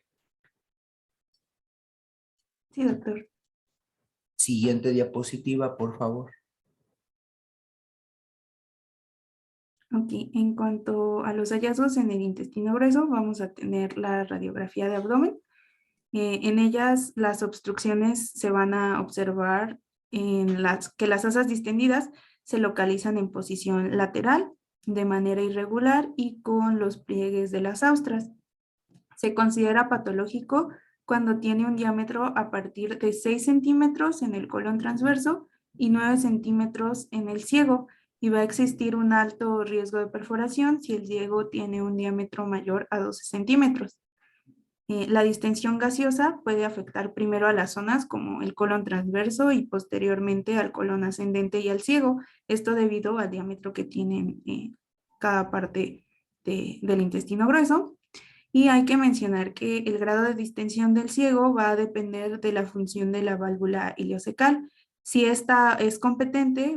Sí, doctor. Siguiente diapositiva, por favor. Ok, en cuanto a los hallazgos en el intestino grueso, vamos a tener la radiografía de abdomen. En ellas, las obstrucciones se van a observar que las asas distendidas se localizan en posición lateral, de manera irregular y con los pliegues de las austras. Se considera patológico cuando tiene un diámetro a partir de 6 centímetros en el colon transverso y 9 centímetros en el ciego, y va a existir un alto riesgo de perforación si el ciego tiene un diámetro mayor a 12 centímetros. La distensión gaseosa puede afectar primero a las zonas como el colon transverso y posteriormente al colon ascendente y al ciego, esto debido al diámetro que tienen cada parte del intestino grueso. Y hay que mencionar que el grado de distensión del ciego va a depender de la función de la válvula ileocecal. Si esta es competente,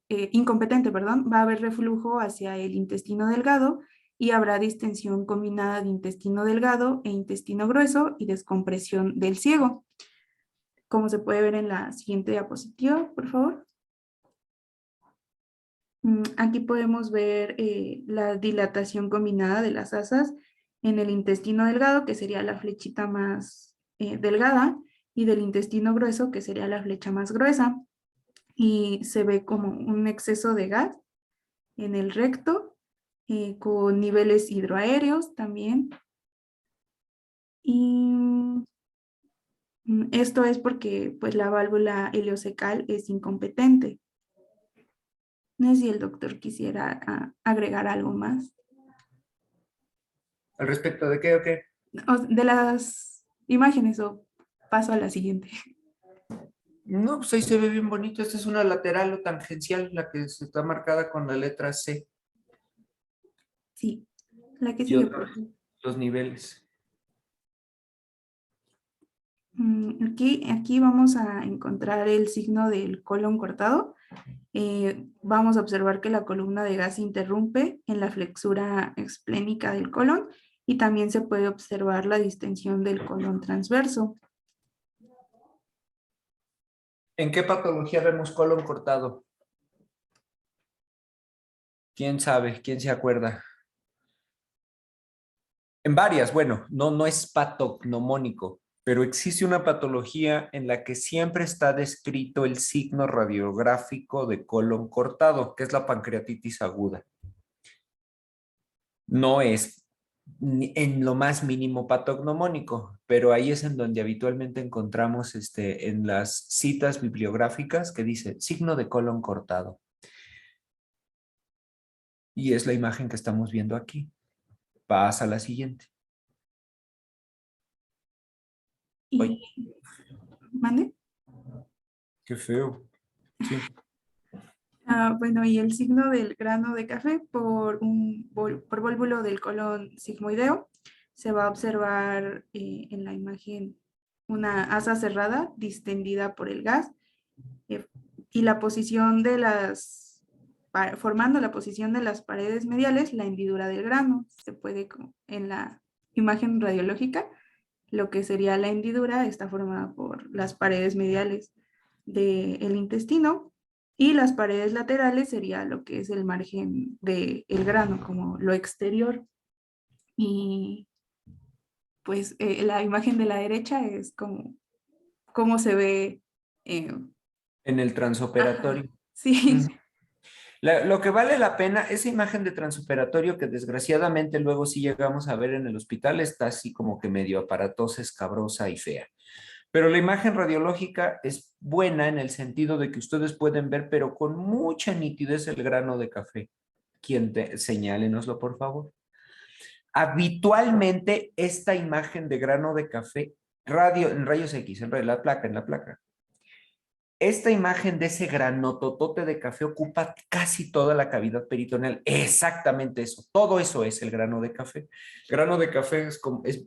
incompetente, perdón, va a haber reflujo hacia el intestino delgado y habrá distensión combinada de intestino delgado e intestino grueso y descompresión del ciego. Como se puede ver en la siguiente diapositiva, por favor. Aquí podemos ver la dilatación combinada de las asas en el intestino delgado, que sería la flechita más delgada, y del intestino grueso, que sería la flecha más gruesa. Y se ve como un exceso de gas en el recto, con niveles hidroaéreos también. Y esto es porque pues, la válvula ileocecal es incompetente. No sé si el doctor quisiera agregar algo más. ¿Al respecto de qué o qué? De las imágenes, o paso a la siguiente. No, pues ahí se ve bien bonito. Esta es una lateral o tangencial, la que está marcada con la letra C. Sí, la que Y sigue. otros, los niveles. Aquí vamos a encontrar el signo del colon cortado. Vamos a observar que la columna de gas se interrumpe en la flexura esplénica del colon y también se puede observar la distensión del colon transverso. ¿En qué patología vemos colon cortado? ¿Quién sabe? ¿Quién se acuerda? En varias, bueno, no es patognomónico, pero existe una patología en la que siempre está descrito el signo radiográfico de colon cortado, que es la pancreatitis aguda. No es en lo más mínimo patognomónico, pero ahí es en donde habitualmente encontramos en las citas bibliográficas que dice signo de colon cortado. Y es la imagen que estamos viendo aquí. Pasa a la siguiente. Ay, ¿Mande? qué feo. Sí. Bueno, y el signo del grano de café por vólvulo del colon sigmoideo se va a observar en la imagen una asa cerrada distendida por el gas y la posición de formando la posición de las paredes mediales, la hendidura del grano. Se puede, en la imagen radiológica, lo que sería la hendidura está formada por las paredes mediales del intestino y las paredes laterales sería lo que es el margen del grano, como lo exterior. Y pues la imagen de la derecha es como se ve. En el transoperatorio. Ajá, sí. Lo que vale la pena, esa imagen de transoperatorio que desgraciadamente luego sí llegamos a ver en el hospital, está así como que medio aparatosa, escabrosa y fea. Pero la imagen radiológica es buena en el sentido de que ustedes pueden ver, pero con mucha nitidez, el grano de café. Señálenoslo, por favor. Habitualmente, esta imagen de grano de café, en rayos X, en la placa, esta imagen de ese granototote de café ocupa casi toda la cavidad peritoneal. Exactamente eso. Todo eso es el grano de café. El grano de café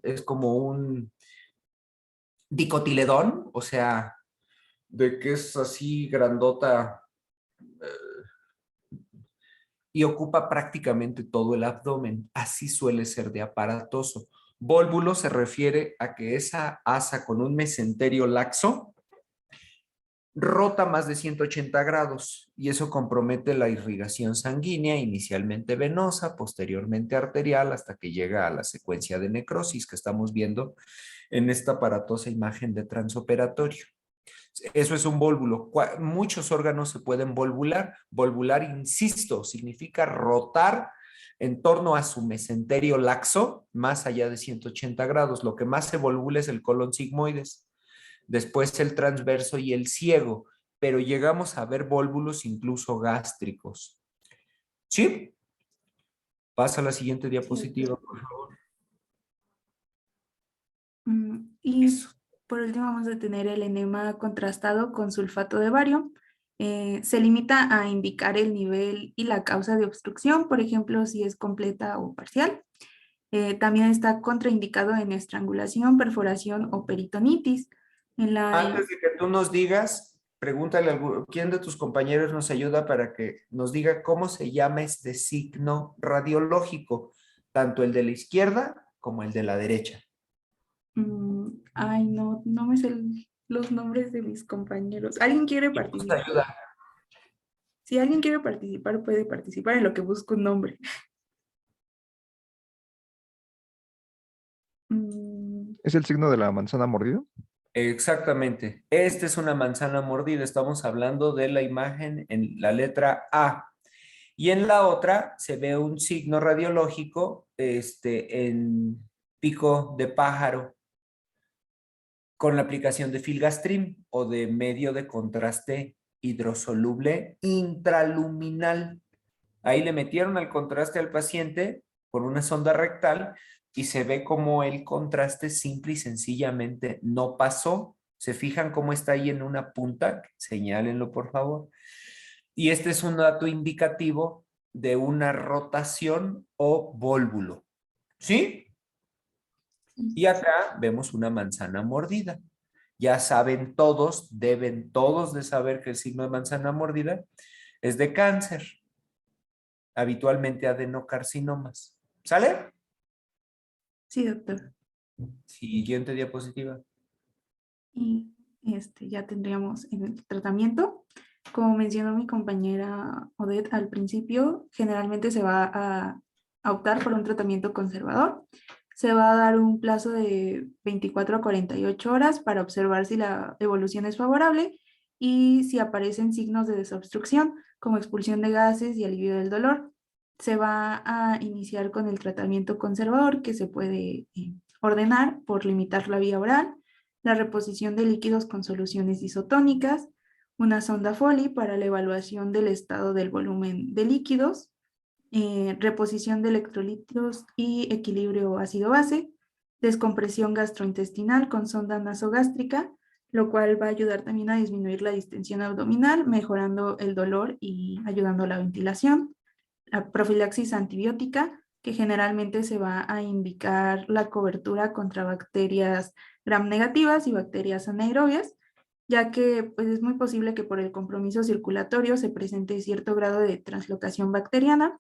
es como un dicotiledón, o sea, de que es así grandota y ocupa prácticamente todo el abdomen. Así suele ser de aparatoso. Vólvulo se refiere a que esa asa con un mesenterio laxo rota más de 180 grados y eso compromete la irrigación sanguínea, inicialmente venosa, posteriormente arterial, hasta que llega a la secuencia de necrosis que estamos viendo en esta aparatosa imagen de transoperatorio. Eso es un vólvulo. Muchos órganos se pueden volvular. Volvular, insisto, significa rotar en torno a su mesenterio laxo, más allá de 180 grados. Lo que más se volvula es el colon sigmoides, después el transverso y el ciego, pero llegamos a ver vólvulos incluso gástricos. ¿Sí? Pasa a la siguiente diapositiva, por favor. Y Eso. por último vamos a tener el enema contrastado con sulfato de bario. Se limita a indicar el nivel y la causa de obstrucción, por ejemplo, si es completa o parcial. También está contraindicado en estrangulación, perforación o peritonitis. Antes de que tú nos digas, pregúntale a quién de tus compañeros nos ayuda para que nos diga cómo se llama este signo radiológico, tanto el de la izquierda como el de la derecha. Ay, no me sé los nombres de mis compañeros. ¿Alguien quiere ¿Quién nos participar? ayuda? Si alguien quiere participar, puede participar en lo que busco un nombre. ¿Es el signo de la manzana mordida? Exactamente. Esta es una manzana mordida. Estamos hablando de la imagen en la letra A. Y en la otra se ve un signo radiológico en pico de pájaro con la aplicación de filgastrim o de medio de contraste hidrosoluble intraluminal. Ahí le metieron el contraste al paciente con una sonda rectal y se ve como el contraste simple y sencillamente no pasó. ¿Se fijan cómo está ahí en una punta? Señálenlo, por favor. Y este es un dato indicativo de una rotación o vólvulo. ¿Sí? Y acá vemos una manzana mordida. Ya saben todos, deben todos de saber que el signo de manzana mordida es de cáncer, habitualmente adenocarcinomas. ¿Sale? Sí, doctor. Siguiente diapositiva. Y ya tendríamos en el tratamiento. Como mencionó mi compañera Odette al principio, generalmente se va a optar por un tratamiento conservador. Se va a dar un plazo de 24 a 48 horas para observar si la evolución es favorable y si aparecen signos de desobstrucción, como expulsión de gases y alivio del dolor. Se va a iniciar con el tratamiento conservador, que se puede ordenar por limitar la vía oral, la reposición de líquidos con soluciones isotónicas, una sonda Foley para la evaluación del estado del volumen de líquidos, reposición de electrolitos y equilibrio ácido-base, descompresión gastrointestinal con sonda nasogástrica, lo cual va a ayudar también a disminuir la distensión abdominal, mejorando el dolor y ayudando a la ventilación, la profilaxis antibiótica, que generalmente se va a indicar la cobertura contra bacterias gram negativas y bacterias anaerobias, ya que pues, es muy posible que por el compromiso circulatorio se presente cierto grado de translocación bacteriana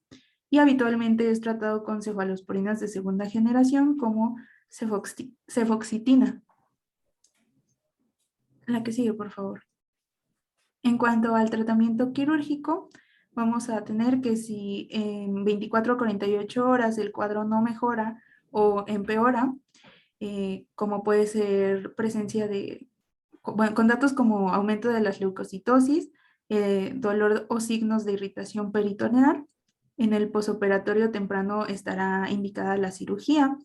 y habitualmente es tratado con cefalosporinas de segunda generación como cefoxitina. La que sigue, por favor. En cuanto al tratamiento quirúrgico, vamos a tener que si en 24 a 48 horas el cuadro no mejora o empeora, como puede ser presencia de, bueno, con datos como aumento de las leucocitosis, dolor o signos de irritación peritoneal, en el posoperatorio temprano estará indicada la cirugía.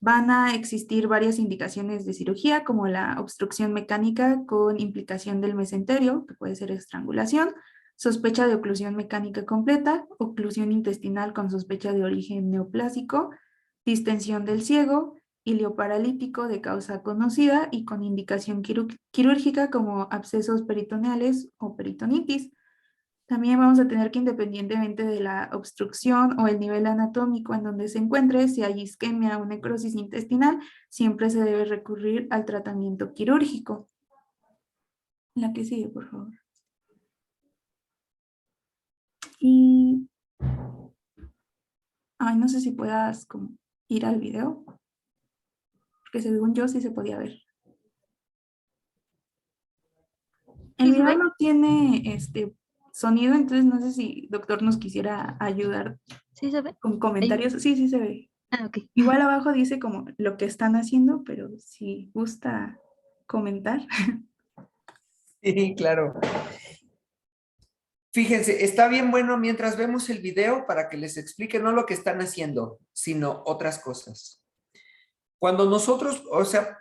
Van a existir varias indicaciones de cirugía, como la obstrucción mecánica con implicación del mesenterio, que puede ser estrangulación, sospecha de oclusión mecánica completa, oclusión intestinal con sospecha de origen neoplásico, distensión del ciego, ilioparalítico de causa conocida y con indicación quirúrgica como abscesos peritoneales o peritonitis. También vamos a tener que, independientemente de la obstrucción o el nivel anatómico en donde se encuentre, si hay isquemia o necrosis intestinal, siempre se debe recurrir al tratamiento quirúrgico. La que sigue, por favor. Y... Ay, no sé si puedas como ir al video, porque según yo sí se podía ver. El ¿Sí se video ve? no tiene sonido, entonces no sé si doctor nos quisiera ayudar ¿Sí se ve? con comentarios. Sí, sí se ve. Ah, ok. Igual abajo dice como lo que están haciendo, pero si gusta comentar. Sí, claro. Fíjense, está bien bueno mientras vemos el video para que les explique no lo que están haciendo, sino otras cosas. Cuando nosotros, o sea,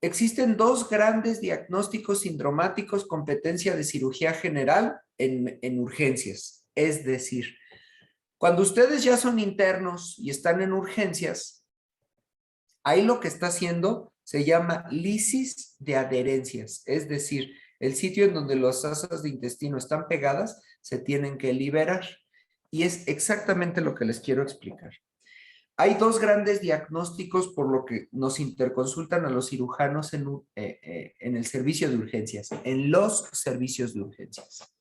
existen dos grandes diagnósticos sindromáticos, competencia de cirugía general en urgencias. Es decir, cuando ustedes ya son internos y están en urgencias, ahí lo que está haciendo se llama lisis de adherencias, es decir, el sitio en donde las asas de intestino están pegadas se tienen que liberar. Y es exactamente lo que les quiero explicar. Hay dos grandes diagnósticos por lo que nos interconsultan a los cirujanos en el servicio de urgencias, en los servicios de urgencias.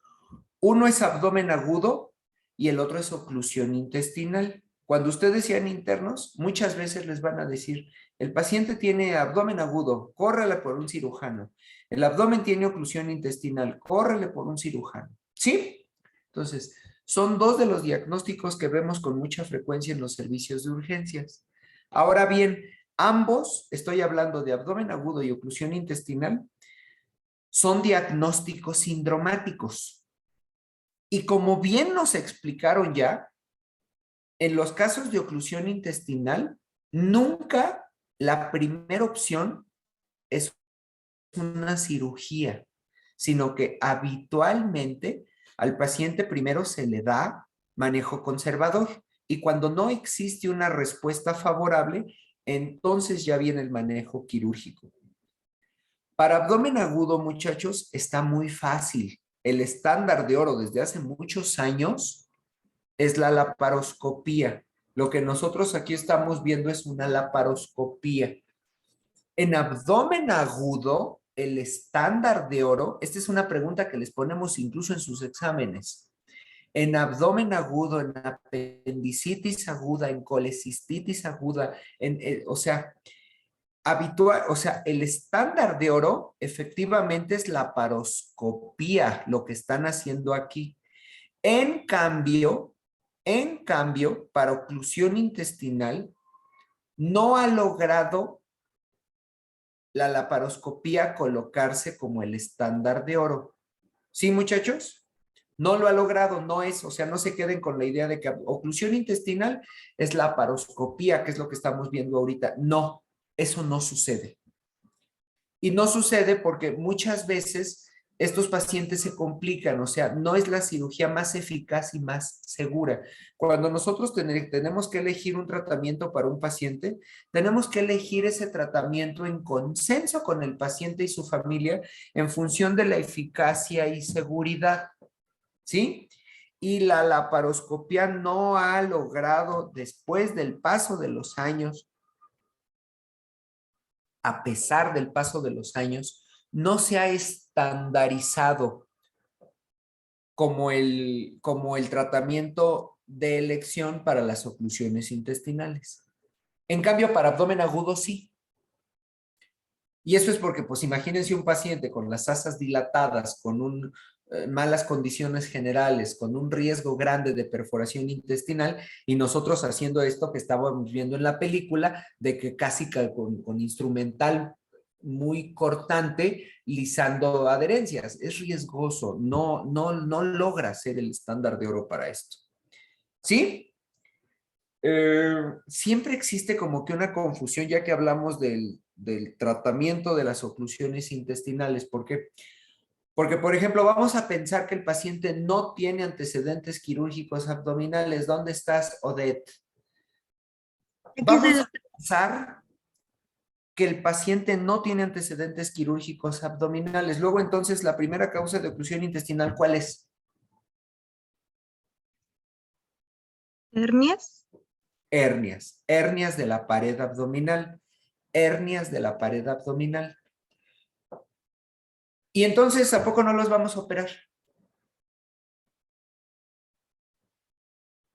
Uno es abdomen agudo y el otro es oclusión intestinal. Cuando ustedes sean internos, muchas veces les van a decir, el paciente tiene abdomen agudo, córrele por un cirujano. El abdomen tiene oclusión intestinal, córrele por un cirujano. ¿Sí? Entonces, son dos de los diagnósticos que vemos con mucha frecuencia en los servicios de urgencias. Ahora bien, ambos, estoy hablando de abdomen agudo y oclusión intestinal, son diagnósticos sindromáticos. Y como bien nos explicaron ya, en los casos de oclusión intestinal, nunca la primera opción es una cirugía, sino que habitualmente al paciente primero se le da manejo conservador y cuando no existe una respuesta favorable, entonces ya viene el manejo quirúrgico. Para abdomen agudo, muchachos, está muy fácil. El estándar de oro desde hace muchos años es la laparoscopía. Lo que nosotros aquí estamos viendo es una laparoscopía. En abdomen agudo, el estándar de oro, esta es una pregunta que les ponemos incluso en sus exámenes. En abdomen agudo, en apendicitis aguda, en colecistitis aguda, o sea, habitual, o sea, el estándar de oro efectivamente es la laparoscopía, lo que están haciendo aquí. En cambio, para oclusión intestinal, no ha logrado la laparoscopía colocarse como el estándar de oro. ¿Sí, muchachos? No lo ha logrado, no es, o sea, no se queden con la idea de que oclusión intestinal es laparoscopía, que es lo que estamos viendo ahorita. No, eso no sucede. Y no sucede porque muchas veces estos pacientes se complican, o sea, no es la cirugía más eficaz y más segura. Cuando nosotros tenemos que elegir un tratamiento para un paciente, tenemos que elegir ese tratamiento en consenso con el paciente y su familia en función de la eficacia y seguridad, ¿sí? Y la laparoscopía no ha logrado, después del paso de los años, a pesar del paso de los años, no se ha estandarizado como el tratamiento de elección para las oclusiones intestinales. En cambio, para abdomen agudo sí. Y eso es porque, pues imagínense un paciente con las asas dilatadas, con malas condiciones generales, con un riesgo grande de perforación intestinal, y nosotros haciendo esto que estábamos viendo en la película, de que casi con instrumental muy cortante, lisando adherencias. Es riesgoso, no logra ser el estándar de oro para esto. ¿Sí? Siempre existe como que una confusión, ya que hablamos del tratamiento de las oclusiones intestinales. ¿Por qué? Porque, por ejemplo, vamos a pensar que el paciente no tiene antecedentes quirúrgicos abdominales. ¿Dónde estás, Odette? Aquí Vamos estoy, a pensar que el paciente no tiene antecedentes quirúrgicos abdominales. Luego, entonces, la primera causa de oclusión intestinal, ¿cuál es? hernias. Hernias de la pared abdominal. Hernias de la pared abdominal. Y entonces, ¿a poco no los vamos a operar?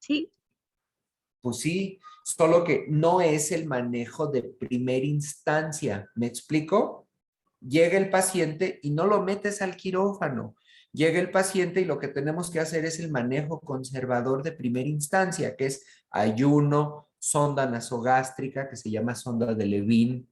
Sí. Pues sí, solo que no es el manejo de primera instancia. ¿Me explico? Llega el paciente y no lo metes al quirófano. Llega el paciente y lo que tenemos que hacer es el manejo conservador de primera instancia, que es ayuno, sonda nasogástrica, que se llama sonda de Levin,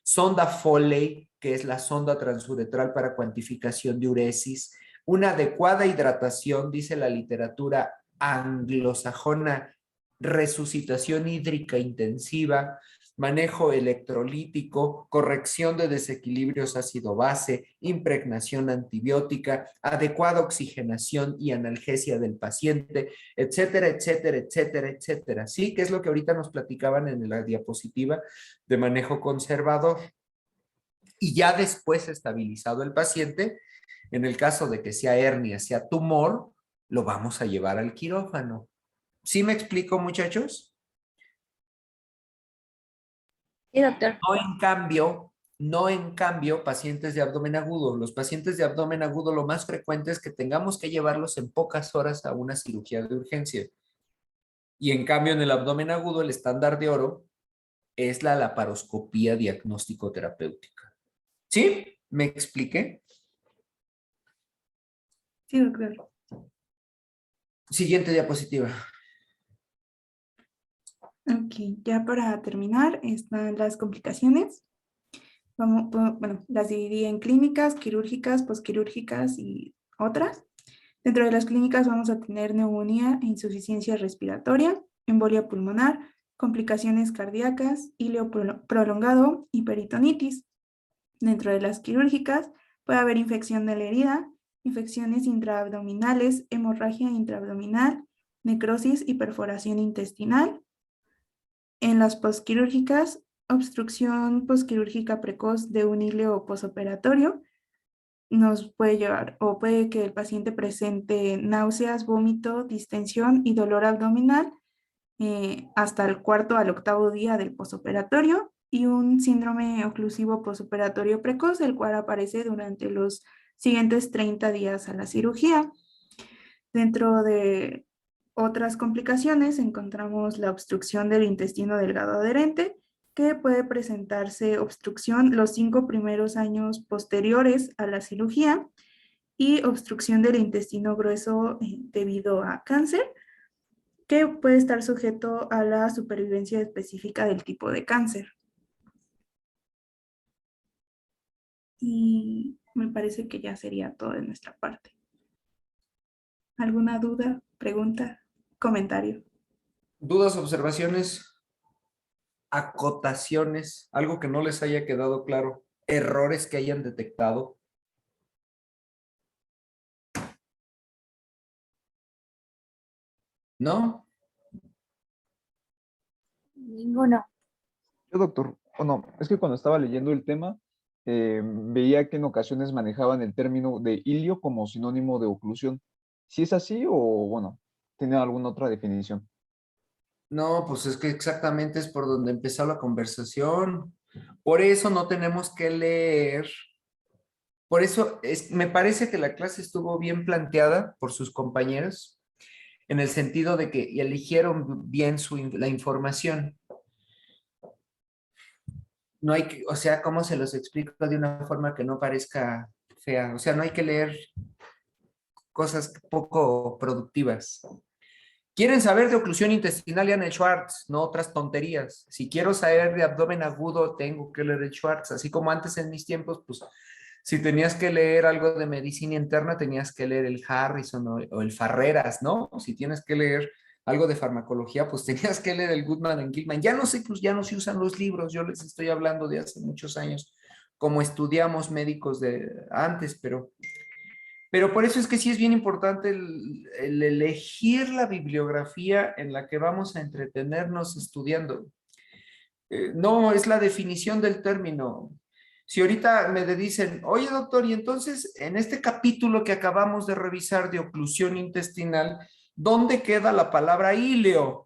sonda Foley, que es la sonda transuretral para cuantificación de uresis, una adecuada hidratación, dice la literatura anglosajona, resucitación hídrica intensiva, manejo electrolítico, corrección de desequilibrios ácido-base, impregnación antibiótica, adecuada oxigenación y analgesia del paciente, etcétera, etcétera, etcétera, etcétera. Sí, que es lo que ahorita nos platicaban en la diapositiva de manejo conservador. Y ya después estabilizado el paciente, en el caso de que sea hernia, sea tumor, lo vamos a llevar al quirófano. ¿Sí me explico, muchachos? Sí, doctor. No en cambio, pacientes de abdomen agudo. Los pacientes de abdomen agudo, lo más frecuente es que tengamos que llevarlos en pocas horas a una cirugía de urgencia. Y en cambio, en el abdomen agudo, el estándar de oro es la laparoscopía diagnóstico-terapéutica. ¿Sí? ¿Me expliqué? Sí, doctor. Siguiente diapositiva. Ok, ya para terminar están las complicaciones. Bueno, las dividí en clínicas, quirúrgicas, posquirúrgicas y otras. Dentro de las clínicas vamos a tener neumonía e insuficiencia respiratoria, embolia pulmonar, complicaciones cardíacas, hilo prolongado y peritonitis. Dentro de las quirúrgicas puede haber infección de la herida, infecciones intraabdominales, hemorragia intraabdominal, necrosis y perforación intestinal. En las posquirúrgicas, obstrucción posquirúrgica precoz de un hilo posoperatorio nos puede llevar o puede que el paciente presente náuseas, vómito, distensión y dolor abdominal hasta el cuarto al octavo día del posoperatorio y un síndrome oclusivo posoperatorio precoz, el cual aparece durante los siguientes 30 días a la cirugía. Dentro de otras complicaciones encontramos la obstrucción del intestino delgado adherente, que puede presentarse obstrucción los 5 primeros años posteriores a la cirugía y obstrucción del intestino grueso debido a cáncer, que puede estar sujeto a la supervivencia específica del tipo de cáncer. Y me parece que ya sería todo de nuestra parte. ¿Alguna duda, pregunta, comentario? ¿Dudas, observaciones, acotaciones, algo que no les haya quedado claro, errores que hayan detectado? ¿No? Ninguno. Yo, doctor, o no, es que cuando estaba leyendo el tema, veía que en ocasiones manejaban el término de hilio como sinónimo de oclusión. ¿Si es así o, bueno, tiene alguna otra definición? No, pues es que exactamente es por donde empezó la conversación. Por eso no tenemos que leer. Por eso me parece que la clase estuvo bien planteada por sus compañeros, en el sentido de que eligieron bien la información. No hay que, o sea, ¿cómo se los explico de una forma que no parezca fea? O sea, no hay que leer cosas poco productivas. ¿Quieren saber de oclusión intestinal? Lean el Schwartz, no otras tonterías. Si quiero saber de abdomen agudo, tengo que leer el Schwartz. Así como antes en mis tiempos, pues, si tenías que leer algo de medicina interna, tenías que leer el Harrison o el Farreras, ¿no? Si tienes que leer algo de farmacología, pues tenías que leer el Goodman and Gilman. Ya no sé, pues ya no se usan los libros, yo les estoy hablando de hace muchos años, como estudiamos médicos de antes, pero por eso es que sí es bien importante el elegir la bibliografía en la que vamos a entretenernos estudiando. No, es la definición del término. Si ahorita me dicen, oye doctor, y entonces en este capítulo que acabamos de revisar de oclusión intestinal, ¿dónde queda la palabra íleo?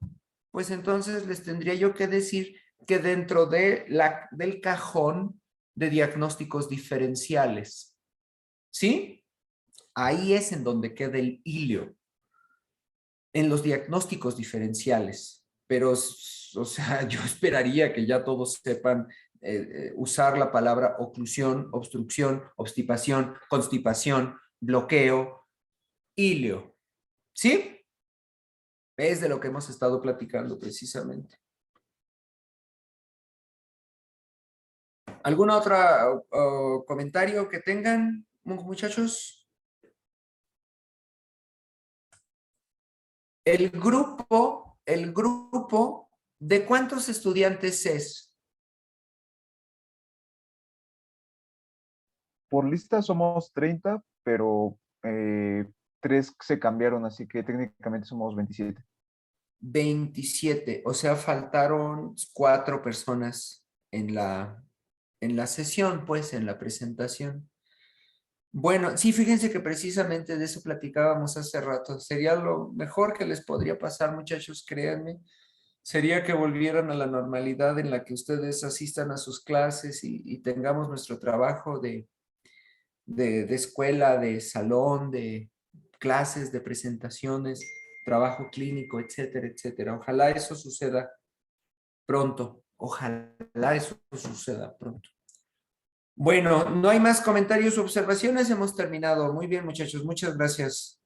Pues entonces les tendría yo que decir que dentro de del cajón de diagnósticos diferenciales. ¿Sí? Ahí es en donde queda el íleo. En los diagnósticos diferenciales. Pero, o sea, yo esperaría que ya todos sepan usar la palabra oclusión, obstrucción, obstipación, constipación, bloqueo, íleo. ¿Sí? Es de lo que hemos estado platicando precisamente. ¿Algún otro comentario que tengan, muchachos? El grupo, ¿de cuántos estudiantes es? Por lista somos 30, pero 3 se cambiaron, así que técnicamente somos 27. 27, o sea, faltaron 4 personas en la sesión, pues, en la presentación. Bueno, sí, fíjense que precisamente de eso platicábamos hace rato. Sería lo mejor que les podría pasar, muchachos, créanme. Sería que volvieran a la normalidad en la que ustedes asistan a sus clases y tengamos nuestro trabajo de escuela, de salón, de clases, de presentaciones, trabajo clínico, etcétera, etcétera. Ojalá eso suceda pronto. Ojalá eso suceda pronto. Bueno, no hay más comentarios o observaciones. Hemos terminado. Muy bien, muchachos. Muchas gracias.